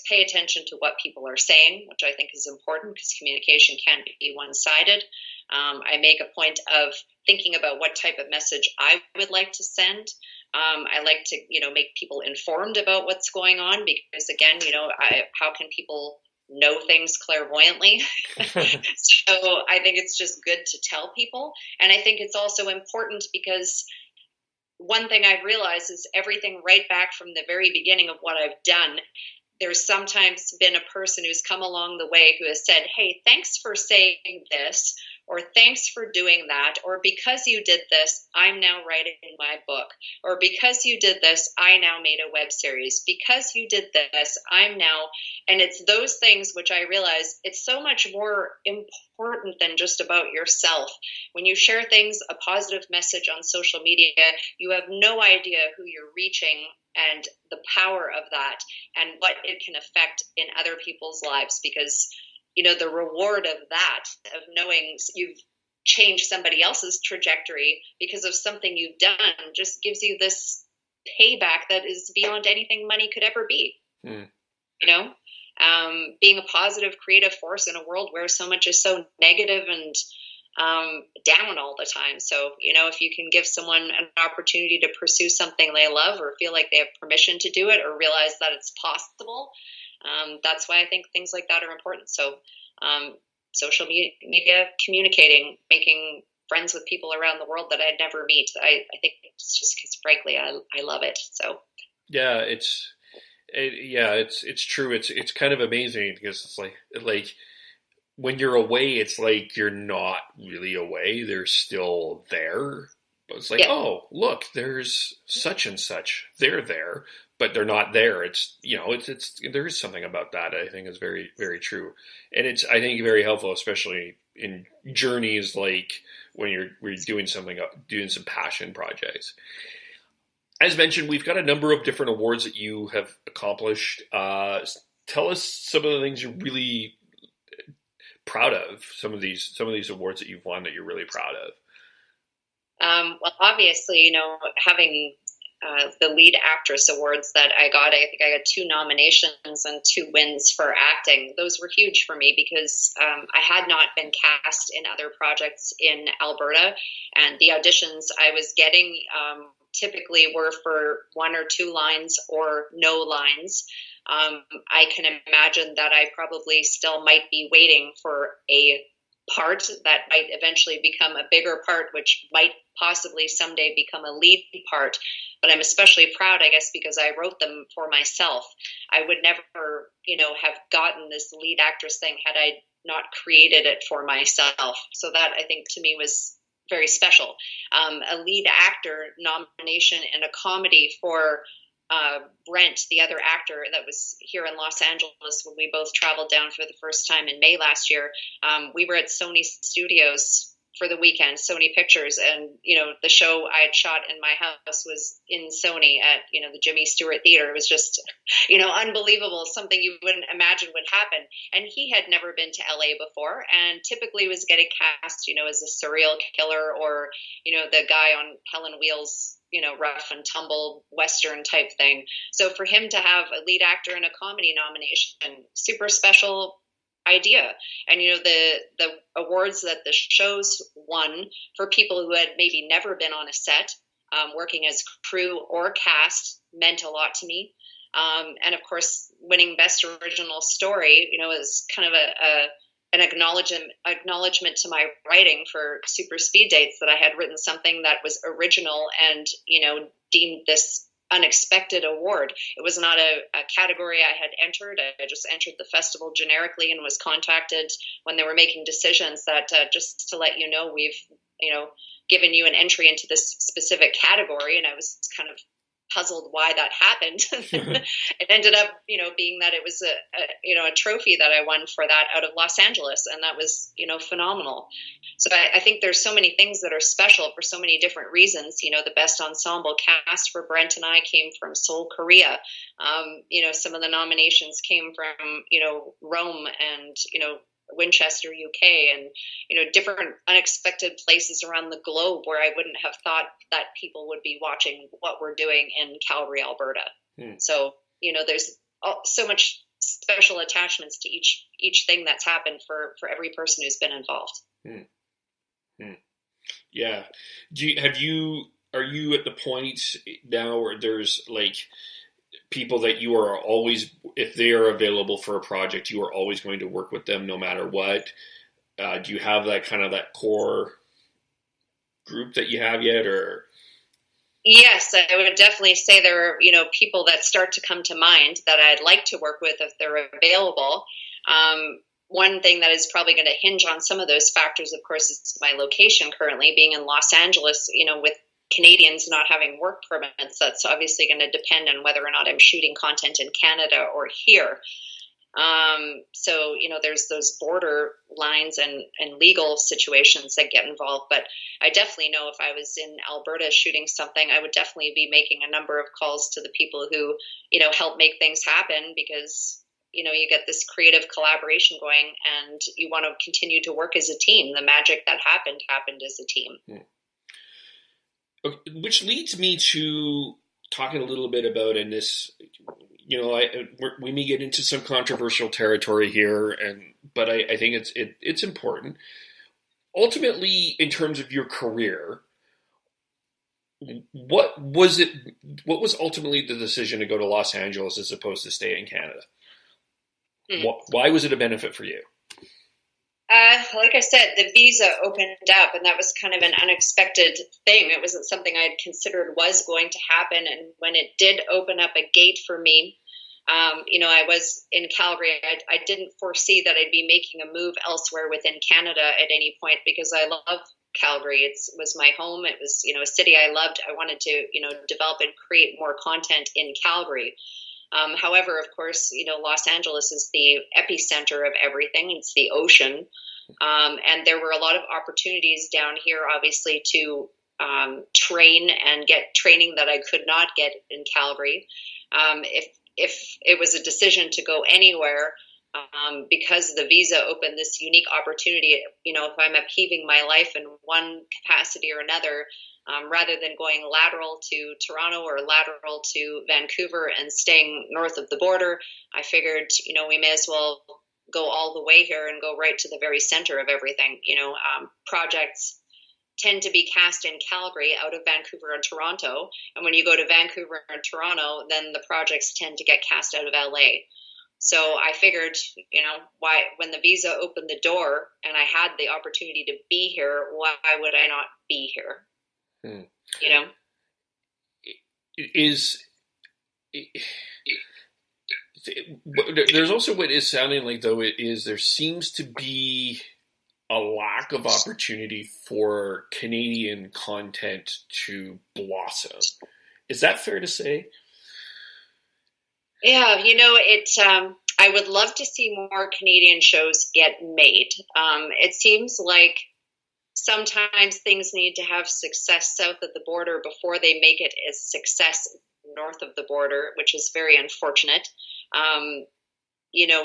pay attention to what people are saying, which I think is important because communication can't be one-sided. I make a point of thinking about what type of message I would like to send. I like to, make people informed about what's going on because, again, how can people know things clairvoyantly? So I think it's just good to tell people. And I think it's also important because one thing I've realized is everything right back from the very beginning of what I've done, there's sometimes been a person who's come along the way who has said, hey, thanks for saying this, or thanks for doing that, or because you did this, I'm now writing my book, or because you did this, I now made a web series, because you did this, I'm now, and it's those things which I realize it's so much more important than just about yourself. When you share things, a positive message on social media, you have no idea who you're reaching and the power of that and what it can affect in other people's lives, because the reward of that, of knowing you've changed somebody else's trajectory because of something you've done, just gives you this payback that is beyond anything money could ever be. Being a positive creative force in a world where so much is so negative and down all the time. So, if you can give someone an opportunity to pursue something they love or feel like they have permission to do it or realize that it's possible, that's why I think things like that are important. So social media, communicating, making friends with people around the world that I'd never meet. I think it's just because, frankly, I love it. So yeah, it's true. It's kind of amazing because it's like when you're away, it's like you're not really away. They're still there. But it's like, oh, look, there's such and such. They're there, but they're not there. It's, there is something about that I think is very, very true. And it's, I think, very helpful, especially in journeys like when we're doing some passion projects. As mentioned, we've got a number of different awards that you have accomplished. Tell us some of the things you're really proud of, some of these awards that you've won that you're really proud of. Well, obviously, having the lead actress awards that I got. I think I got 2 nominations and 2 wins for acting. Those were huge for me because I had not been cast in other projects in Alberta, and the auditions I was getting typically were for 1 or 2 lines or no lines. I can imagine that I probably still might be waiting for a part that might eventually become a bigger part, which might possibly someday become a lead part. But I'm especially proud, I guess, because I wrote them for myself. I would never, have gotten this lead actress thing had I not created it for myself. So that, I think, to me was very special. A lead actor nomination in a comedy for Brent, the other actor that was here in Los Angeles when we both traveled down for the first time in May last year. We were at Sony Studios for the weekend, Sony Pictures, and the show I had shot in my house was in Sony at the Jimmy Stewart Theater. It was just unbelievable, something you wouldn't imagine would happen. And he had never been to LA before, and typically was getting cast as a serial killer or the guy on Helen Wheels, rough and tumble Western type thing. So for him to have a lead actor in a comedy nomination, super special idea. And the awards that the shows won for people who had maybe never been on a set, working as crew or cast, meant a lot to me. And of course, winning Best Original Story, is kind of an acknowledgement to my writing for Super Speed Dates, that I had written something that was original and deemed this unexpected award. It was not a category I had entered. I just entered the festival generically and was contacted when they were making decisions that just to let we've given you an entry into this specific category. And I was kind of puzzled why that happened. It ended up being that it was a trophy that I won for that out of Los Angeles, and that was phenomenal. So I think there's so many things that are special for so many different reasons. The best ensemble cast for Brent and I came from Seoul, Korea. Some of the nominations came from Rome and Winchester, UK, and different unexpected places around the globe where I wouldn't have thought that people would be watching what we're doing in Calgary, Alberta. So there's so much special attachments to each thing that's happened for every person who's been involved. Yeah. Are you at the point now where there's like people that you are always, if they are available for a project, you are always going to work with them no matter what? Do you have that core group that you have yet, or? Yes, I would definitely say there are, people that start to come to mind that I'd like to work with if they're available. One thing that is probably going to hinge on some of those factors, of course, is my location currently being in Los Angeles, with Canadians not having work permits. That's obviously going to depend on whether or not I'm shooting content in Canada or here. So, there's those border lines and legal situations that get involved. But I definitely know if I was in Alberta shooting something, I would definitely be making a number of calls to the people who, help make things happen, because, you get this creative collaboration going and you want to continue to work as a team. The magic that happened as a team. Which leads me to talking a little bit about in this, we may get into some controversial territory here, but I think it's important. Ultimately, in terms of your career, what was ultimately the decision to go to Los Angeles as opposed to stay in Canada? Why was it a benefit for you? Like I said, the visa opened up, and that was kind of an unexpected thing. It wasn't something I had considered was going to happen. And when it did open up a gate for me, I was in Calgary. I didn't foresee that I'd be making a move elsewhere within Canada at any point, because I love Calgary. It was my home. It was, a city I loved. I wanted to, develop and create more content in Calgary. However, of course, Los Angeles is the epicenter of everything. It's the ocean. And there were a lot of opportunities down here, obviously, to train and get training that I could not get in Calgary. If it was a decision to go anywhere, because the visa opened this unique opportunity, if I'm upheaving my life in one capacity or another, rather than going lateral to Toronto or lateral to Vancouver and staying north of the border. I figured, we may as well go all the way here and go right to the very center of everything. Projects tend to be cast in Calgary out of Vancouver and Toronto. And when you go to Vancouver and Toronto, then the projects tend to get cast out of LA. So I figured, why, when the visa opened the door and I had the opportunity to be here, why would I not be here? There's also what is sounding like, though, there seems to be a lack of opportunity for Canadian content to blossom. Is that fair to say? Yeah, I would love to see more Canadian shows get made. It seems like sometimes things need to have success south of the border before they make it a success north of the border, which is very unfortunate.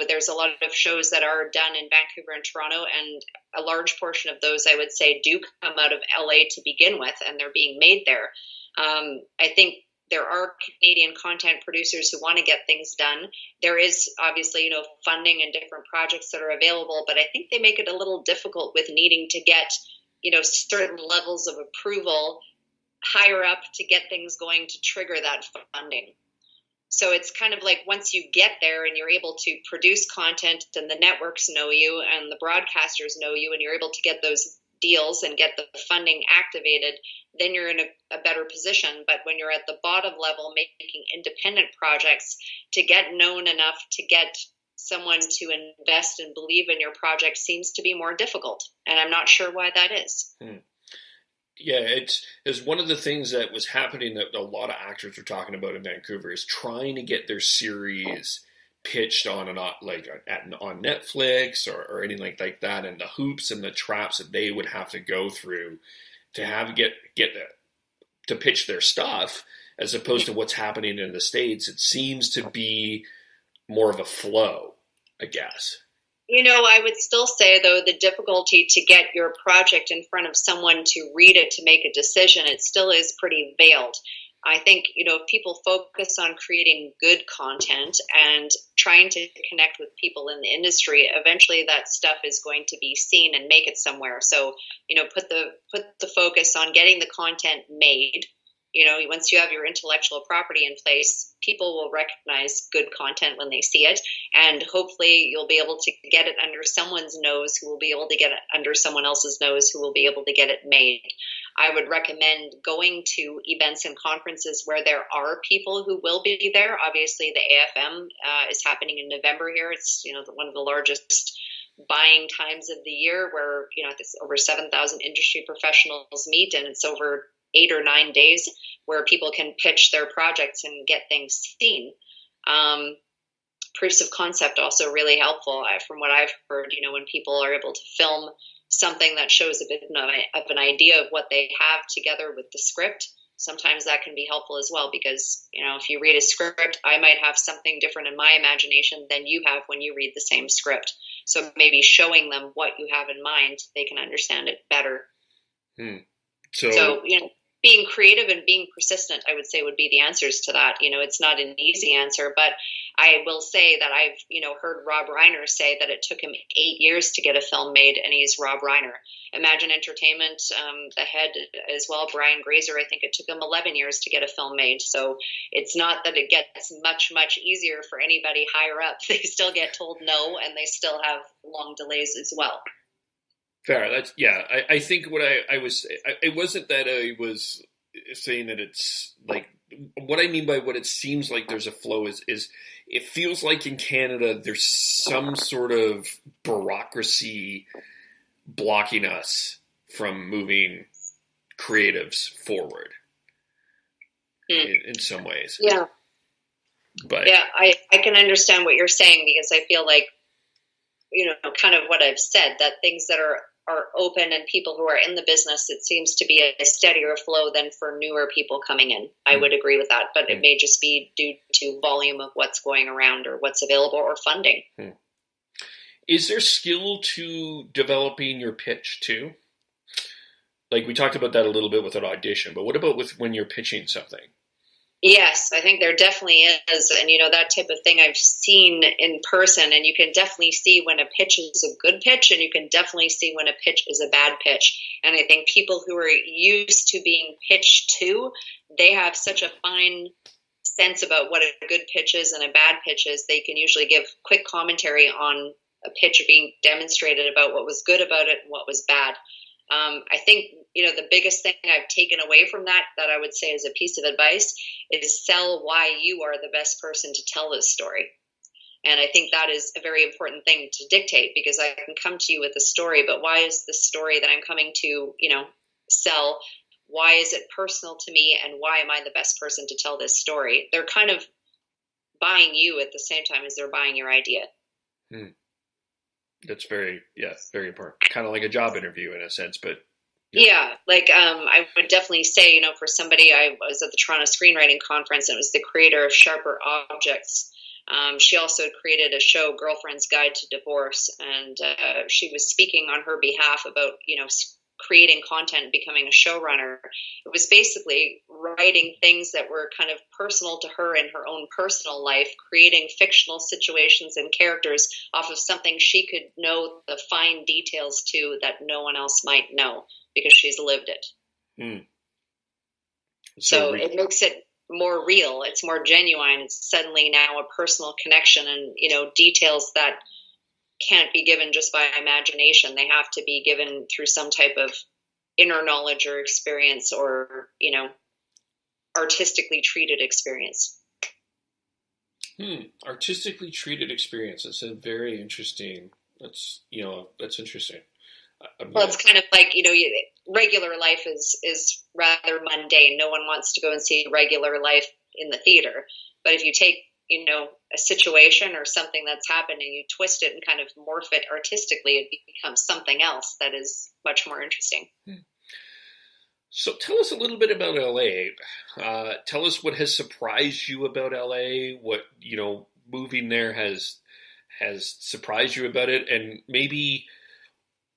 There's a lot of shows that are done in Vancouver and Toronto, and a large portion of those, I would say, do come out of LA to begin with, and they're being made there. I think there are Canadian content producers who want to get things done. There is obviously, funding and different projects that are available, but I think they make it a little difficult with needing to get, certain levels of approval higher up to get things going to trigger that funding. So it's kind of like once you get there and you're able to produce content and the networks know you and the broadcasters know you and you're able to get those deals and get the funding activated, then you're in a better position. But when you're at the bottom level making independent projects, to get known enough to get someone to invest and believe in your project seems to be more difficult. And I'm not sure why that is. Yeah, it's one of the things that was happening that a lot of actors were talking about in Vancouver is trying to get their series pitched on Netflix or anything like that, and the hoops and the traps that they would have to go through to to pitch their stuff, as opposed to what's happening in the States. It seems to be more of a flow, I guess. I would still say, though, the difficulty to get your project in front of someone to read it, to make a decision, it still is pretty veiled. I think, if people focus on creating good content and trying to connect with people in the industry, eventually that stuff is going to be seen and make it somewhere. So, put the focus on getting the content made. Once you have your intellectual property in place, people will recognize good content when they see it. And hopefully you'll be able to get it under someone's nose who will be able to get it under someone else's nose who will be able to get it made. I would recommend going to events and conferences where there are people who will be there. Obviously, the AFM is happening in November here. It's, one of the largest buying times of the year where, it's over 7,000 industry professionals meet, and it's over 8 or 9 days where people can pitch their projects and get things seen. Proofs of concept also really helpful. From what I've heard, when people are able to film something that shows a bit of an idea of what they have together with the script, sometimes that can be helpful as well, because, if you read a script, I might have something different in my imagination than you have when you read the same script. So maybe showing them what you have in mind, they can understand it better. So being creative and being persistent, I would say, would be the answers to that. It's not an easy answer, but I will say that I've, heard Rob Reiner say that it took him 8 years to get a film made, and he's Rob Reiner. Imagine Entertainment, the head as well, Brian Grazer, I think it took him 11 years to get a film made. So it's not that it gets much, much easier for anybody higher up. They still get told no, and they still have long delays as well. Fair. I think what I was, it wasn't that I was saying that it's like, what I mean by what it seems like there's a flow is it feels like in Canada there's some sort of bureaucracy blocking us from moving creatives forward in some ways. Yeah. But yeah, I can understand what you're saying, because I feel like, kind of what I've said, that things that are open and people who are in the business, it seems to be a steadier flow than for newer people coming in. I would agree with that, but it may just be due to volume of what's going around or what's available or funding. Is there skill to developing your pitch too? like we talked about that a little bit with an audition, but what about with when you're pitching something? Yes, I think there definitely is. And, that type of thing I've seen in person, and you can definitely see when a pitch is a good pitch, and you can definitely see when a pitch is a bad pitch. And I think people who are used to being pitched to, they have such a fine sense about what a good pitch is and a bad pitch is. They can usually give quick commentary on a pitch being demonstrated about what was good about it and what was bad. I think, the biggest thing I've taken away from that I would say as a piece of advice is sell why you are the best person to tell this story. And I think that is a very important thing to dictate, because I can come to you with a story, but why is the story that I'm coming to, sell? Why is it personal to me? And why am I the best person to tell this story? They're kind of buying you at the same time as they're buying your idea. That's very important. Kind of like a job interview in a sense, but yeah, I would definitely say, for somebody, I was at the Toronto Screenwriting Conference, and it was the creator of Sharper Objects. She also created a show, Girlfriend's Guide to Divorce, and she was speaking on her behalf about, creating content, becoming a showrunner. It was basically writing things that were kind of personal to her in her own personal life, creating fictional situations and characters off of something she could know the fine details to that no one else might know, because she's lived it. So it makes it more real. It's more genuine. It's suddenly now a personal connection, and, details that can't be given just by imagination. They have to be given through some type of inner knowledge or experience, or, artistically treated experience. Artistically treated experience. That's a very interesting, that's interesting. Well, it's kind of like, regular life is rather mundane. No one wants to go and see regular life in the theater. But if you take, a situation or something that's happened and you twist it and kind of morph it artistically, it becomes something else that is much more interesting. So tell us a little bit about LA. Tell us what has surprised you about LA, what, moving there has surprised you about it, and maybe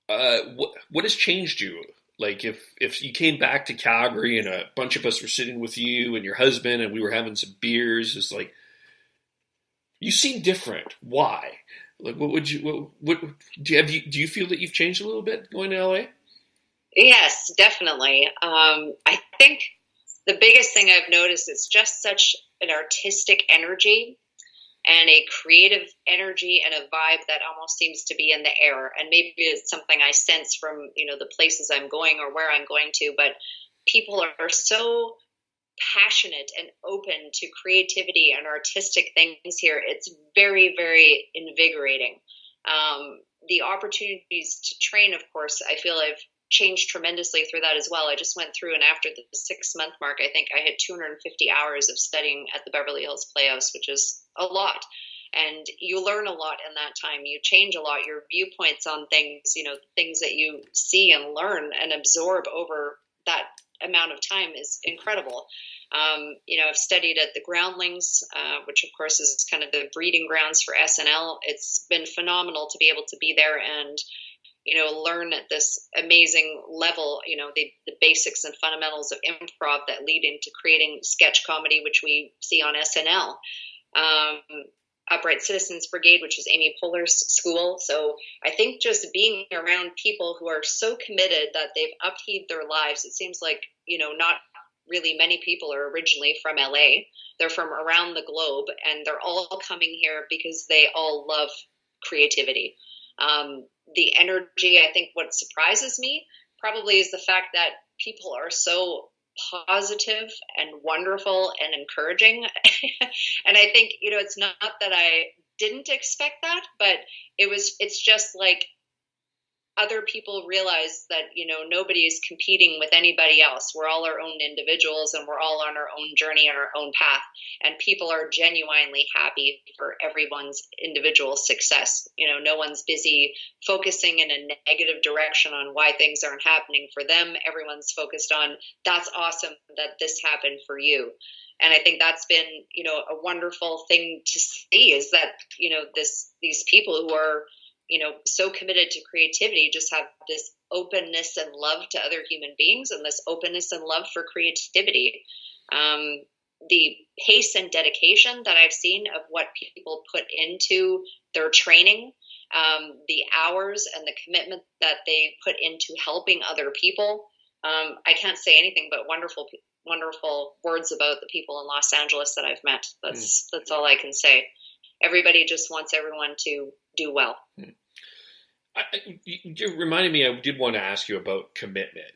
what has changed you? Like if you came back to Calgary and a bunch of us were sitting with you and your husband and we were having some beers, it's like, you seem different. Why? Like, what do you feel that you've changed a little bit going to LA? Yes, definitely. I think the biggest thing I've noticed is just such an artistic energy and a creative energy and a vibe that almost seems to be in the air. And maybe it's something I sense from, the places I'm going or where I'm going to, but people are so passionate and open to creativity and artistic things here. It's very, very invigorating. The opportunities to train, of course, I feel I've changed tremendously through that as well. I just went through, and after the 6-month mark, I think I had 250 hours of studying at the Beverly Hills Playhouse, which is a lot. And you learn a lot in that time. You change a lot. Your viewpoints on things, things that you see and learn and absorb over that amount of time is incredible. I've studied at the Groundlings, which of course is kind of the breeding grounds for SNL. It's been phenomenal to be able to be there and, learn at this amazing level, the basics and fundamentals of improv that lead into creating sketch comedy, which we see on SNL. Upright Citizens Brigade, which is Amy Poehler's school. So I think just being around people who are so committed that they've upheaved their lives, it seems like, not really many people are originally from LA. They're from around the globe, and they're all coming here because they all love creativity. The energy, I think what surprises me probably is the fact that people are so positive and wonderful and encouraging. And I think, it's not that I didn't expect that, but it's just like other people realize that, nobody is competing with anybody else. We're all our own individuals, and we're all on our own journey and our own path. And people are genuinely happy for everyone's individual success. No one's busy focusing in a negative direction on why things aren't happening for them. Everyone's focused on, that's awesome that this happened for you. And I think that's been, a wonderful thing to see, is that, these people who are, so committed to creativity just have this openness and love to other human beings, and this openness and love for creativity. The pace and dedication that I've seen of what people put into their training, the hours and the commitment that they put into helping other people. I can't say anything but wonderful words about the people in Los Angeles that I've met. That's all I can say. Everybody just wants everyone to do well. You reminded me, I did want to ask you about commitment.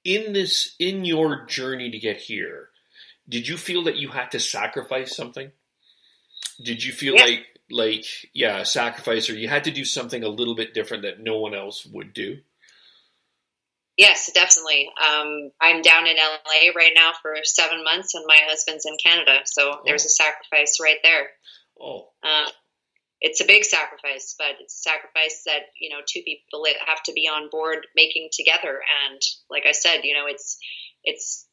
In your journey to get here, did you feel that you had to sacrifice something? Did you feel like sacrifice, or you had to do something a little bit different that no one else would do? Yes, definitely. I'm down in LA right now for 7 months, and my husband's in Canada. So there's a sacrifice right there. It's a big sacrifice, but it's a sacrifice that, two people have to be on board making together. And like I said, it's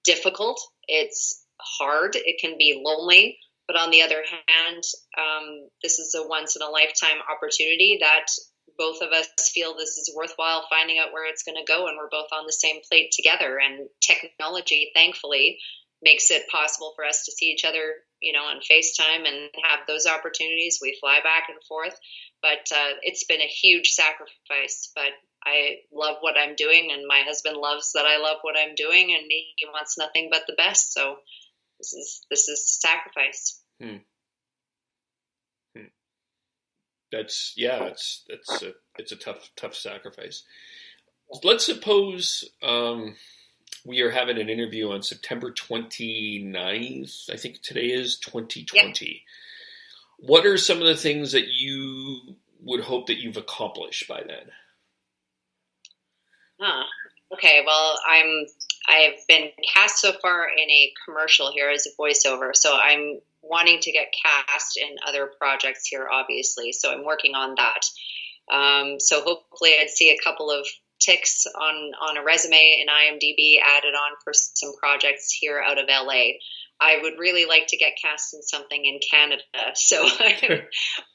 difficult. It's hard. It can be lonely. But on the other hand, this is a once in a lifetime opportunity that both of us feel this is worthwhile finding out where it's going to go. And we're both on the same plate together. And technology, thankfully, makes it possible for us to see each other, on FaceTime and have those opportunities. We fly back and forth, but it's been a huge sacrifice, but I love what I'm doing, and my husband loves that I love what I'm doing, and he wants nothing but the best. So this is sacrifice. It's a tough sacrifice. Let's suppose we are having an interview on September 29th. I think today is 2020. Yeah. What are some of the things that you would hope that you've accomplished by then? Okay. Well, I've been cast so far in a commercial here as a voiceover. So I'm wanting to get cast in other projects here, obviously. So I'm working on that. So hopefully I'd see a couple of ticks on a resume in IMDb added on for some projects here out of LA. I would really like to get cast in something in Canada. So I'm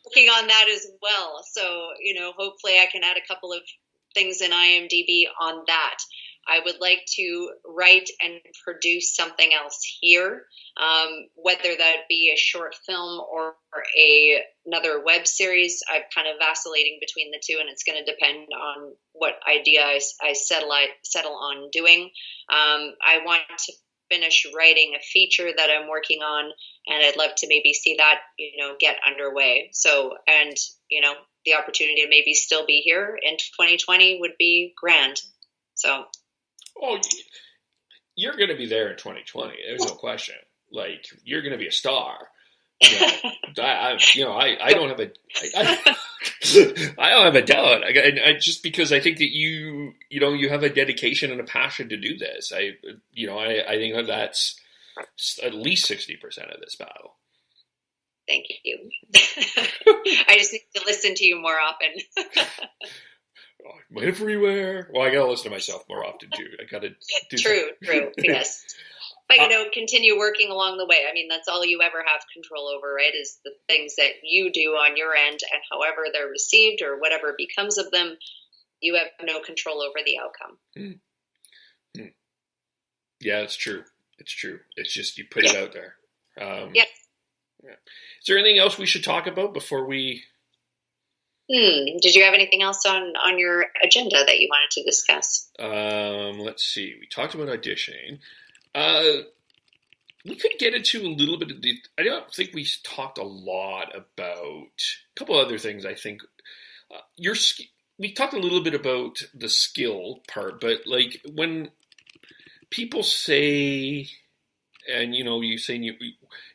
working on that as well. So, hopefully I can add a couple of things in IMDb on that. I would like to write and produce something else here, whether that be a short film or another web series. I'm kind of vacillating between the two, and it's going to depend on what idea I settle on doing. I want to finish writing a feature that I'm working on, and I'd love to maybe see that, get underway. So, and, the opportunity to maybe still be here in 2020 would be grand. So. Oh, you're going to be there in 2020. There's no question. Like, you're going to be a star. I don't have a doubt. I just because I think that you have a dedication and a passion to do this. I think that's at least 60% of this battle. Thank you. I just need to listen to you more often. I'm everywhere. Well, I gotta listen to myself more often too. I gotta do True, yes. But continue working along the way. I mean, that's all you ever have control over, right? Is the things that you do on your end, and however they're received or whatever becomes of them, you have no control over the outcome. Yeah, it's true. It's just you put it out there. Yes. Yeah. Is there anything else we should talk about before we? Did you have anything else on your agenda that you wanted to discuss? Let's see. We talked about auditioning. We could get into a little bit of the. I don't think we talked a lot about a couple other things. I think we talked a little bit about the skill part, but like when people say, and you say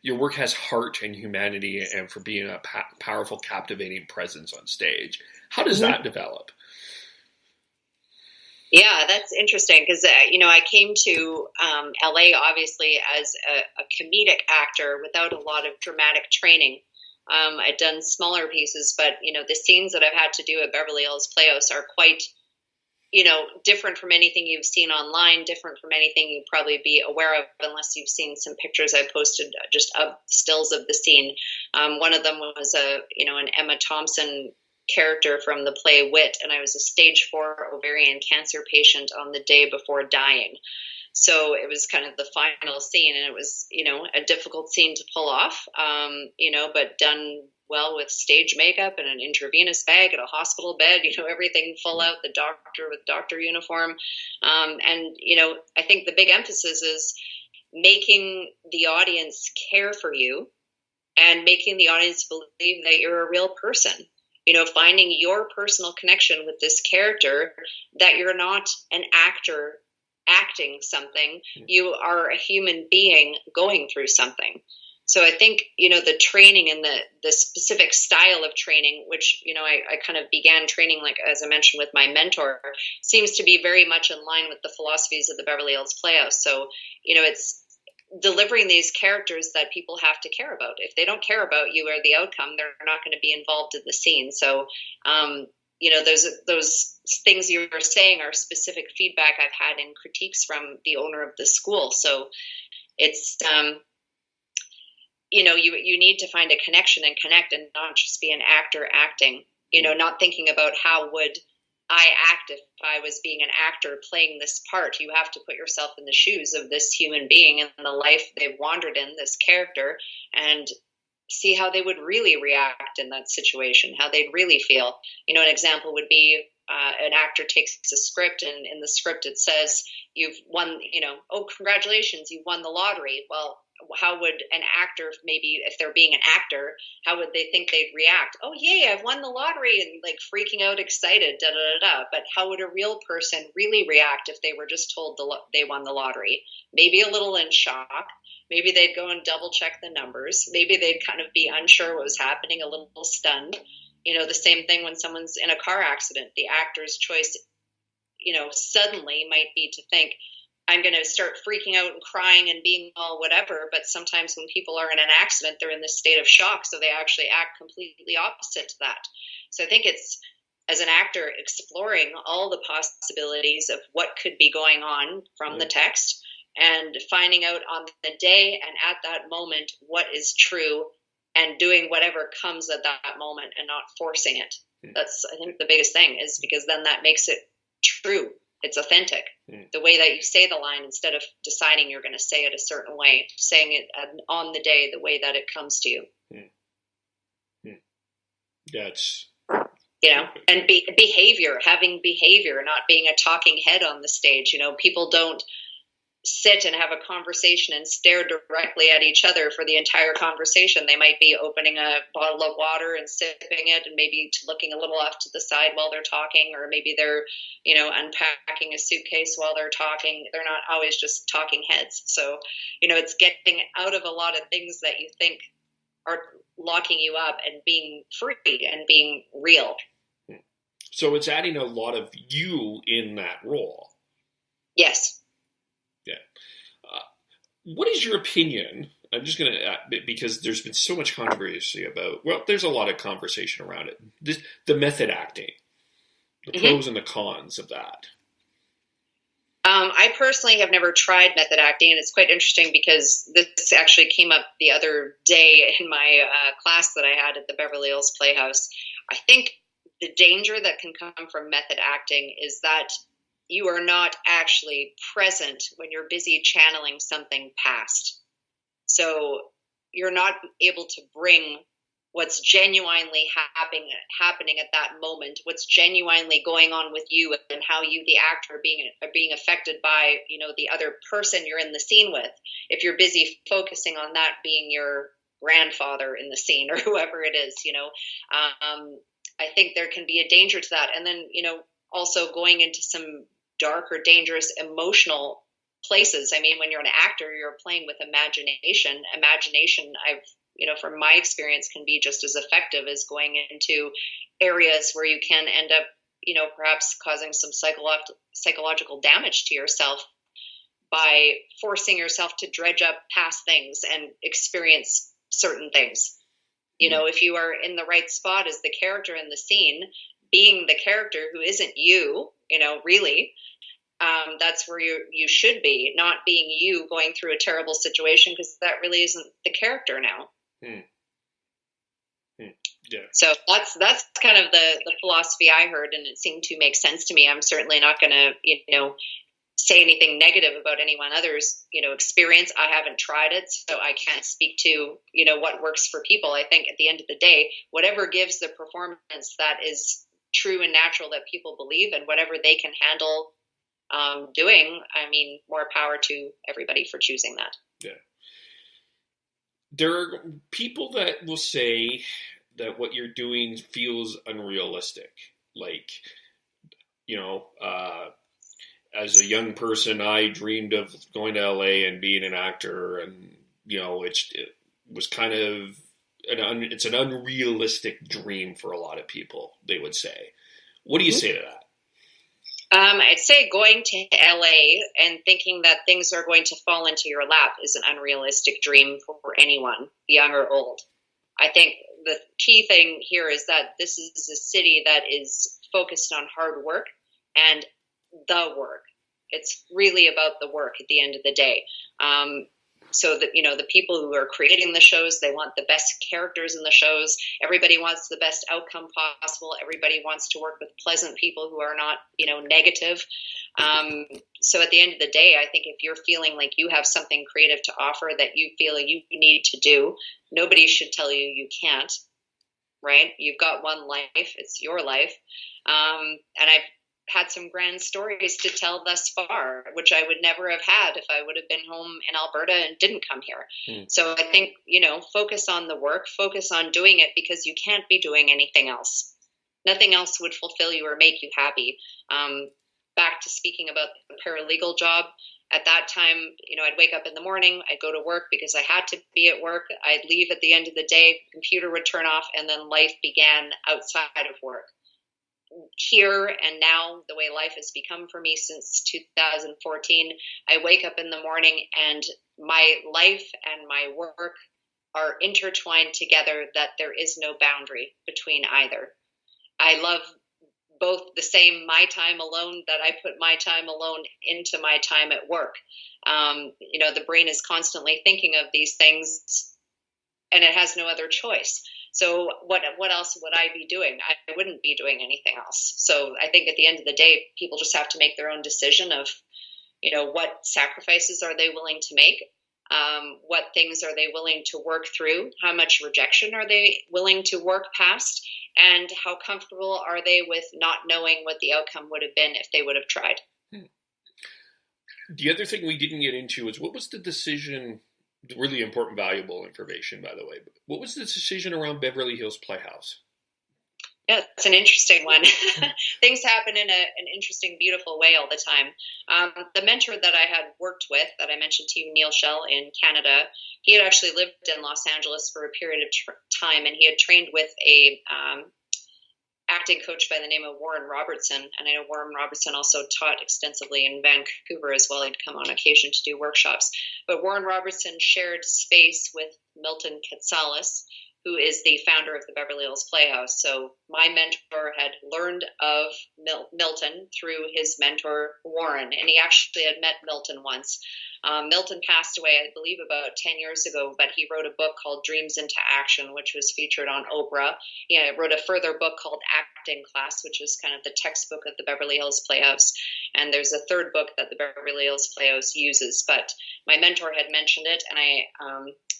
your work has heart and humanity, and for being a powerful, captivating presence on stage. How does that develop? Yeah, that's interesting because, I came to LA obviously as a comedic actor without a lot of dramatic training. I'd done smaller pieces, but, the scenes that I've had to do at Beverly Hills Playhouse are quite, different from anything you've seen online, different from anything you'd probably be aware of unless you've seen some pictures I posted just of stills of the scene. One of them was an Emma Thompson character from the play Wit, and I was a stage 4 ovarian cancer patient on the day before dying. So it was kind of the final scene, and it was, a difficult scene to pull off, but done well with stage makeup and an intravenous bag and a hospital bed, everything full out, the doctor with doctor uniform. I think the big emphasis is making the audience care for you and making the audience believe that you're a real person. Finding your personal connection with this character, that you're not an actor acting something, you are a human being going through something. So I think, the training and the specific style of training, which, I kind of began training, like, as I mentioned, with my mentor, seems to be very much in line with the philosophies of the Beverly Hills Playhouse. So, it's delivering these characters that people have to care about. If they don't care about you or the outcome, they're not going to be involved in the scene. So, those things you were saying are specific feedback I've had in critiques from the owner of the school. So it's, you need to find a connection and connect, and not just be an actor acting, not thinking about how would I act if I was being an actor playing this part. You have to put yourself in the shoes of this human being and the life they've wandered in, this character, and see how they would really react in that situation, how they'd really feel. An example would be an actor takes a script, and in the script it says, you've won, oh, congratulations, you won the lottery. Well, how would an actor, maybe if they're being an actor, how would they think they'd react? Oh, yay, I've won the lottery, and like freaking out, excited, da da da da. But how would a real person really react if they were just told they won the lottery? Maybe a little in shock. Maybe they'd go and double check the numbers. Maybe they'd kind of be unsure what was happening, a little stunned. The same thing when someone's in a car accident. The actor's choice, suddenly might be to think, I'm going to start freaking out and crying and being all whatever. But sometimes when people are in an accident, they're in this state of shock. So they actually act completely opposite to that. So I think it's, as an actor, exploring all the possibilities of what could be going on from the text, and finding out on the day and at that moment what is true, and doing whatever comes at that moment and not forcing it. That's, I think, the biggest thing, is because then that makes it true. It's authentic. The way that you say the line, instead of deciding you're going to say it a certain way, saying it on the day, the way that it comes to you. That's, and having behavior, not being a talking head on the stage. People don't sit and have a conversation and stare directly at each other for the entire conversation. They might be opening a bottle of water and sipping it, and maybe looking a little off to the side while they're talking, or maybe they're, unpacking a suitcase while they're talking. They're not always just talking heads. So, it's getting out of a lot of things that you think are locking you up, and being free and being real. So it's adding a lot of you in that role. Yes. Yeah. What is your opinion? I'm just going to, because there's been so much controversy about, there's a lot of conversation around it. The method acting, the pros and the cons of that. I personally have never tried method acting, and it's quite interesting because this actually came up the other day in my class that I had at the Beverly Hills Playhouse. I think the danger that can come from method acting is that you are not actually present when you're busy channeling something past. So you're not able to bring what's genuinely happening at that moment, what's genuinely going on with you, and how you, the actor, are being affected by, the other person you're in the scene with. If you're busy focusing on that being your grandfather in the scene, or whoever it is, I think there can be a danger to that. And then, also going into some dark or dangerous emotional places. I mean, when you're an actor, you're playing with imagination. Imagination, from my experience, can be just as effective as going into areas where you can end up, perhaps causing some psychological damage to yourself by forcing yourself to dredge up past things and experience certain things. If you are in the right spot as the character in the scene, being the character who isn't you, really, that's where you should be, not being you going through a terrible situation, because that really isn't the character now. Yeah. So that's kind of the philosophy I heard, and it seemed to make sense to me. I'm certainly not going to, say anything negative about anyone other's, experience. I haven't tried it, so I can't speak to, what works for people. I think at the end of the day, whatever gives the performance that is true and natural that people believe, and whatever they can handle doing, I mean, more power to everybody for choosing that. Yeah. There are people that will say that what you're doing feels unrealistic. Like, as a young person, I dreamed of going to LA and being an actor, and it was kind of it's an unrealistic dream for a lot of people, they would say. What do you say to that? I'd say going to LA and thinking that things are going to fall into your lap is an unrealistic dream for anyone, young or old. I think the key thing here is that this is a city that is focused on hard work and the work. It's really about the work at the end of the day. So that, the people who are creating the shows, they want the best characters in the shows. Everybody wants the best outcome possible. Everybody wants to work with pleasant people who are not, negative. So at the end of the day, I think if you're feeling like you have something creative to offer that you feel you need to do, nobody should tell you you can't, right? You've got one life. It's your life. And I've had some grand stories to tell thus far, which I would never have had if I would have been home in Alberta and didn't come here. So I think, focus on the work, focus on doing it, because you can't be doing anything else. Nothing else would fulfill you or make you happy. Back to speaking about the paralegal job, at that time, I'd wake up in the morning, I'd go to work because I had to be at work. I'd leave at the end of the day, computer would turn off, and then life began outside of work. Here and now, the way life has become for me since 2014, I wake up in the morning and my life and my work are intertwined together, that there is no boundary between either. I love both the same my time alone, that I put my time alone into my time at work. The brain is constantly thinking of these things, and it has no other choice. So what else would I be doing? I wouldn't be doing anything else. So I think at the end of the day, people just have to make their own decision of, what sacrifices are they willing to make? What things are they willing to work through? How much rejection are they willing to work past? And how comfortable are they with not knowing what the outcome would have been if they would have tried? The other thing we didn't get into is, what was the decision? Really important, valuable information, by the way. What was the decision around Beverly Hills Playhouse? Yeah, it's an interesting one. Things happen in an interesting, beautiful way all the time. The mentor that I had worked with, that I mentioned to you, Neil Shell in Canada, he had actually lived in Los Angeles for a period of time, and he had trained with a acting coach by the name of Warren Robertson. And I know Warren Robertson also taught extensively in Vancouver as well. He'd come on occasion to do workshops. But Warren Robertson shared space with Milton Katsalis, who is the founder of the Beverly Hills Playhouse. So my mentor had learned of Milton through his mentor, Warren, and he actually had met Milton once. Milton passed away, I believe, about 10 years ago, but he wrote a book called Dreams into Action, which was featured on Oprah. He wrote a further book called Acting Class, which was kind of the textbook of the Beverly Hills Playhouse. And there's a third book that the Beverly Hills Playhouse uses, but my mentor had mentioned it, and I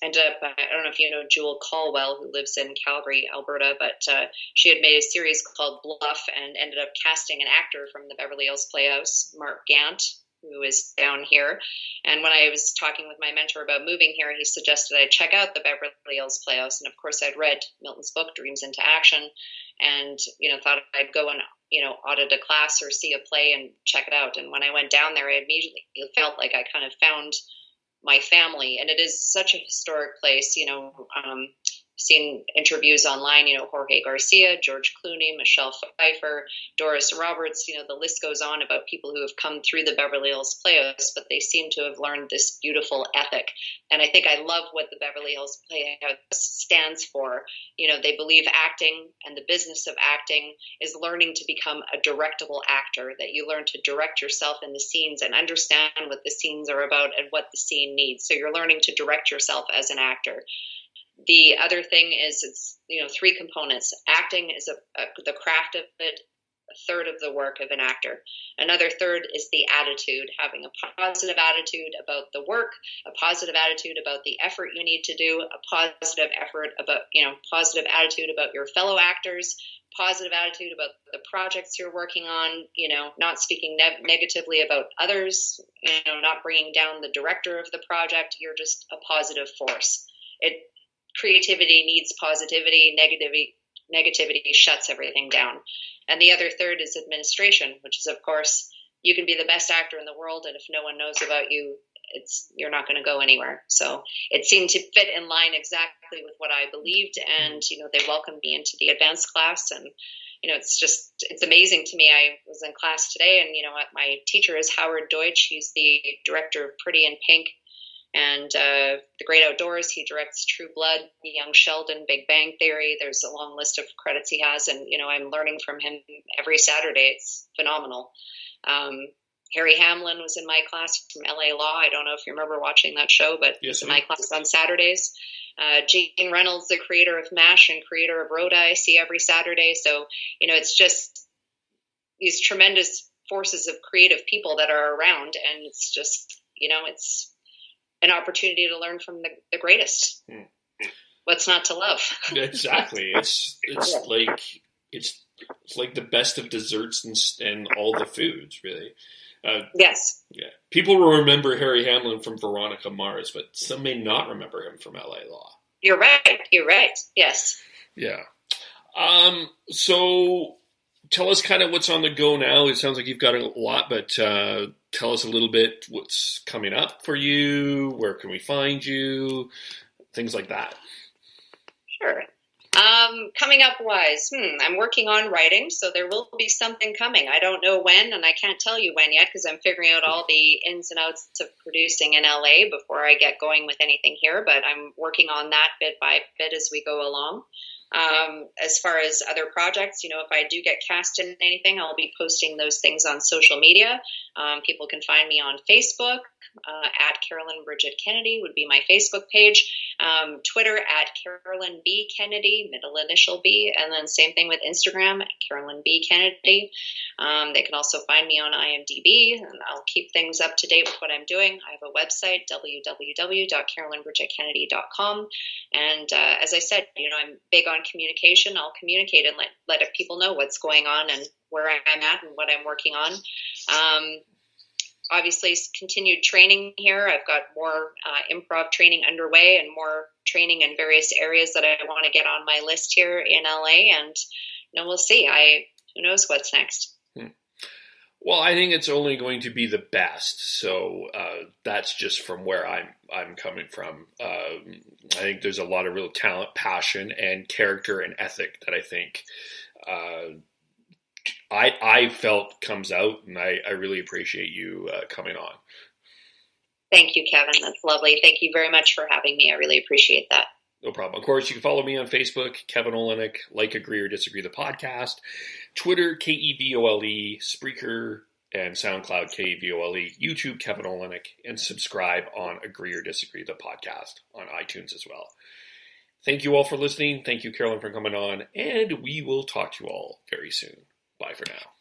ended up, I don't know if you know Jewel Caldwell, who lives in Calgary, Alberta, but she had made a series called Bluff and ended up casting an actor from the Beverly Hills Playhouse, Mark Gant, who is down here. And when I was talking with my mentor about moving here, he suggested I check out the Beverly Hills Playhouse. And of course, I'd read Milton's book, Dreams into Action, and, thought I'd go and, audit a class or see a play and check it out. And when I went down there, I immediately felt like I kind of found my family. And it is such a historic place, seen interviews online, Jorge Garcia, George Clooney, Michelle Pfeiffer, Doris Roberts, the list goes on about people who have come through the Beverly Hills Playhouse, but they seem to have learned this beautiful ethic. And I think I love what the Beverly Hills Playhouse stands for. They believe acting and the business of acting is learning to become a directable actor, that you learn to direct yourself in the scenes and understand what the scenes are about and what the scene needs. So you're learning to direct yourself as an actor. The other thing is it's, three components. Acting is the craft of it, a third of the work of an actor. Another third is the attitude, having a positive attitude about the work, a positive attitude about the effort you need to do, a positive attitude about your fellow actors, positive attitude about the projects you're working on, not speaking negatively about others, not bringing down the director of the project. You're just a positive force. Creativity needs positivity. Negativity shuts everything down. And the other third is administration, which is, of course, you can be the best actor in the world, and if no one knows about you, you're not going to go anywhere. So it seemed to fit in line exactly with what I believed, and they welcomed me into the advanced class, and it's amazing to me. I was in class today, and my teacher is Howard Deutsch. He's the director of Pretty in Pink and The Great Outdoors. He directs True Blood, Young Sheldon, Big Bang Theory. There's a long list of credits he has, and I'm learning from him every Saturday. It's phenomenal. Harry Hamlin was in my class from LA Law. I don't know if you remember watching that show, but he's in my class on Saturdays. Gene Reynolds, the creator of MASH and creator of Rhoda, I see every Saturday. So, it's just these tremendous forces of creative people that are around, and it's just, it's an opportunity to learn from the greatest. What's not to love? Exactly. It's like the best of desserts and all the foods, really. Yes. Yeah. People will remember Harry Hamlin from Veronica Mars, but some may not remember him from LA Law. You're right. Yes. Yeah. So tell us kind of what's on the go now. It sounds like you've got a lot, but tell us a little bit what's coming up for you. Where can we find you? Things like that. Sure. Coming up wise, I'm working on writing, so there will be something coming. I don't know when, and I can't tell you when yet because I'm figuring out all the ins and outs of producing in LA before I get going with anything here, but I'm working on that bit by bit as we go along. As far as other projects, if I do get cast in anything, I'll be posting those things on social media. People can find me on Facebook, at Carolyn Bridget Kennedy would be my Facebook page. Twitter at Carolyn B. Kennedy, middle initial B, and then same thing with Instagram at Carolyn B. Kennedy. They can also find me on IMDb, and I'll keep things up to date with what I'm doing. I have a website, www.carolynbridgetkennedy.com. And as I said, I'm big on communication. I'll communicate and let people know what's going on and where I'm at and what I'm working on. Obviously, continued training here. I've got more improv training underway and more training in various areas that I want to get on my list here in LA. And we'll see. Who knows what's next. Well, I think it's only going to be the best. So that's just from where I'm coming from. I think there's a lot of real talent, passion, and character and ethic that I think I felt comes out, and I really appreciate you coming on. Thank you, Kevin. That's lovely. Thank you very much for having me. I really appreciate that. No problem. Of course, you can follow me on Facebook, Kevin Olenek, Like, Agree, or Disagree the Podcast, Twitter, KEVOLE, Spreaker, and SoundCloud, KEVOLE, YouTube, Kevin Olenek, and subscribe on Agree or Disagree the Podcast on iTunes as well. Thank you all for listening. Thank you, Carolyn, for coming on, and we will talk to you all very soon. Bye for now.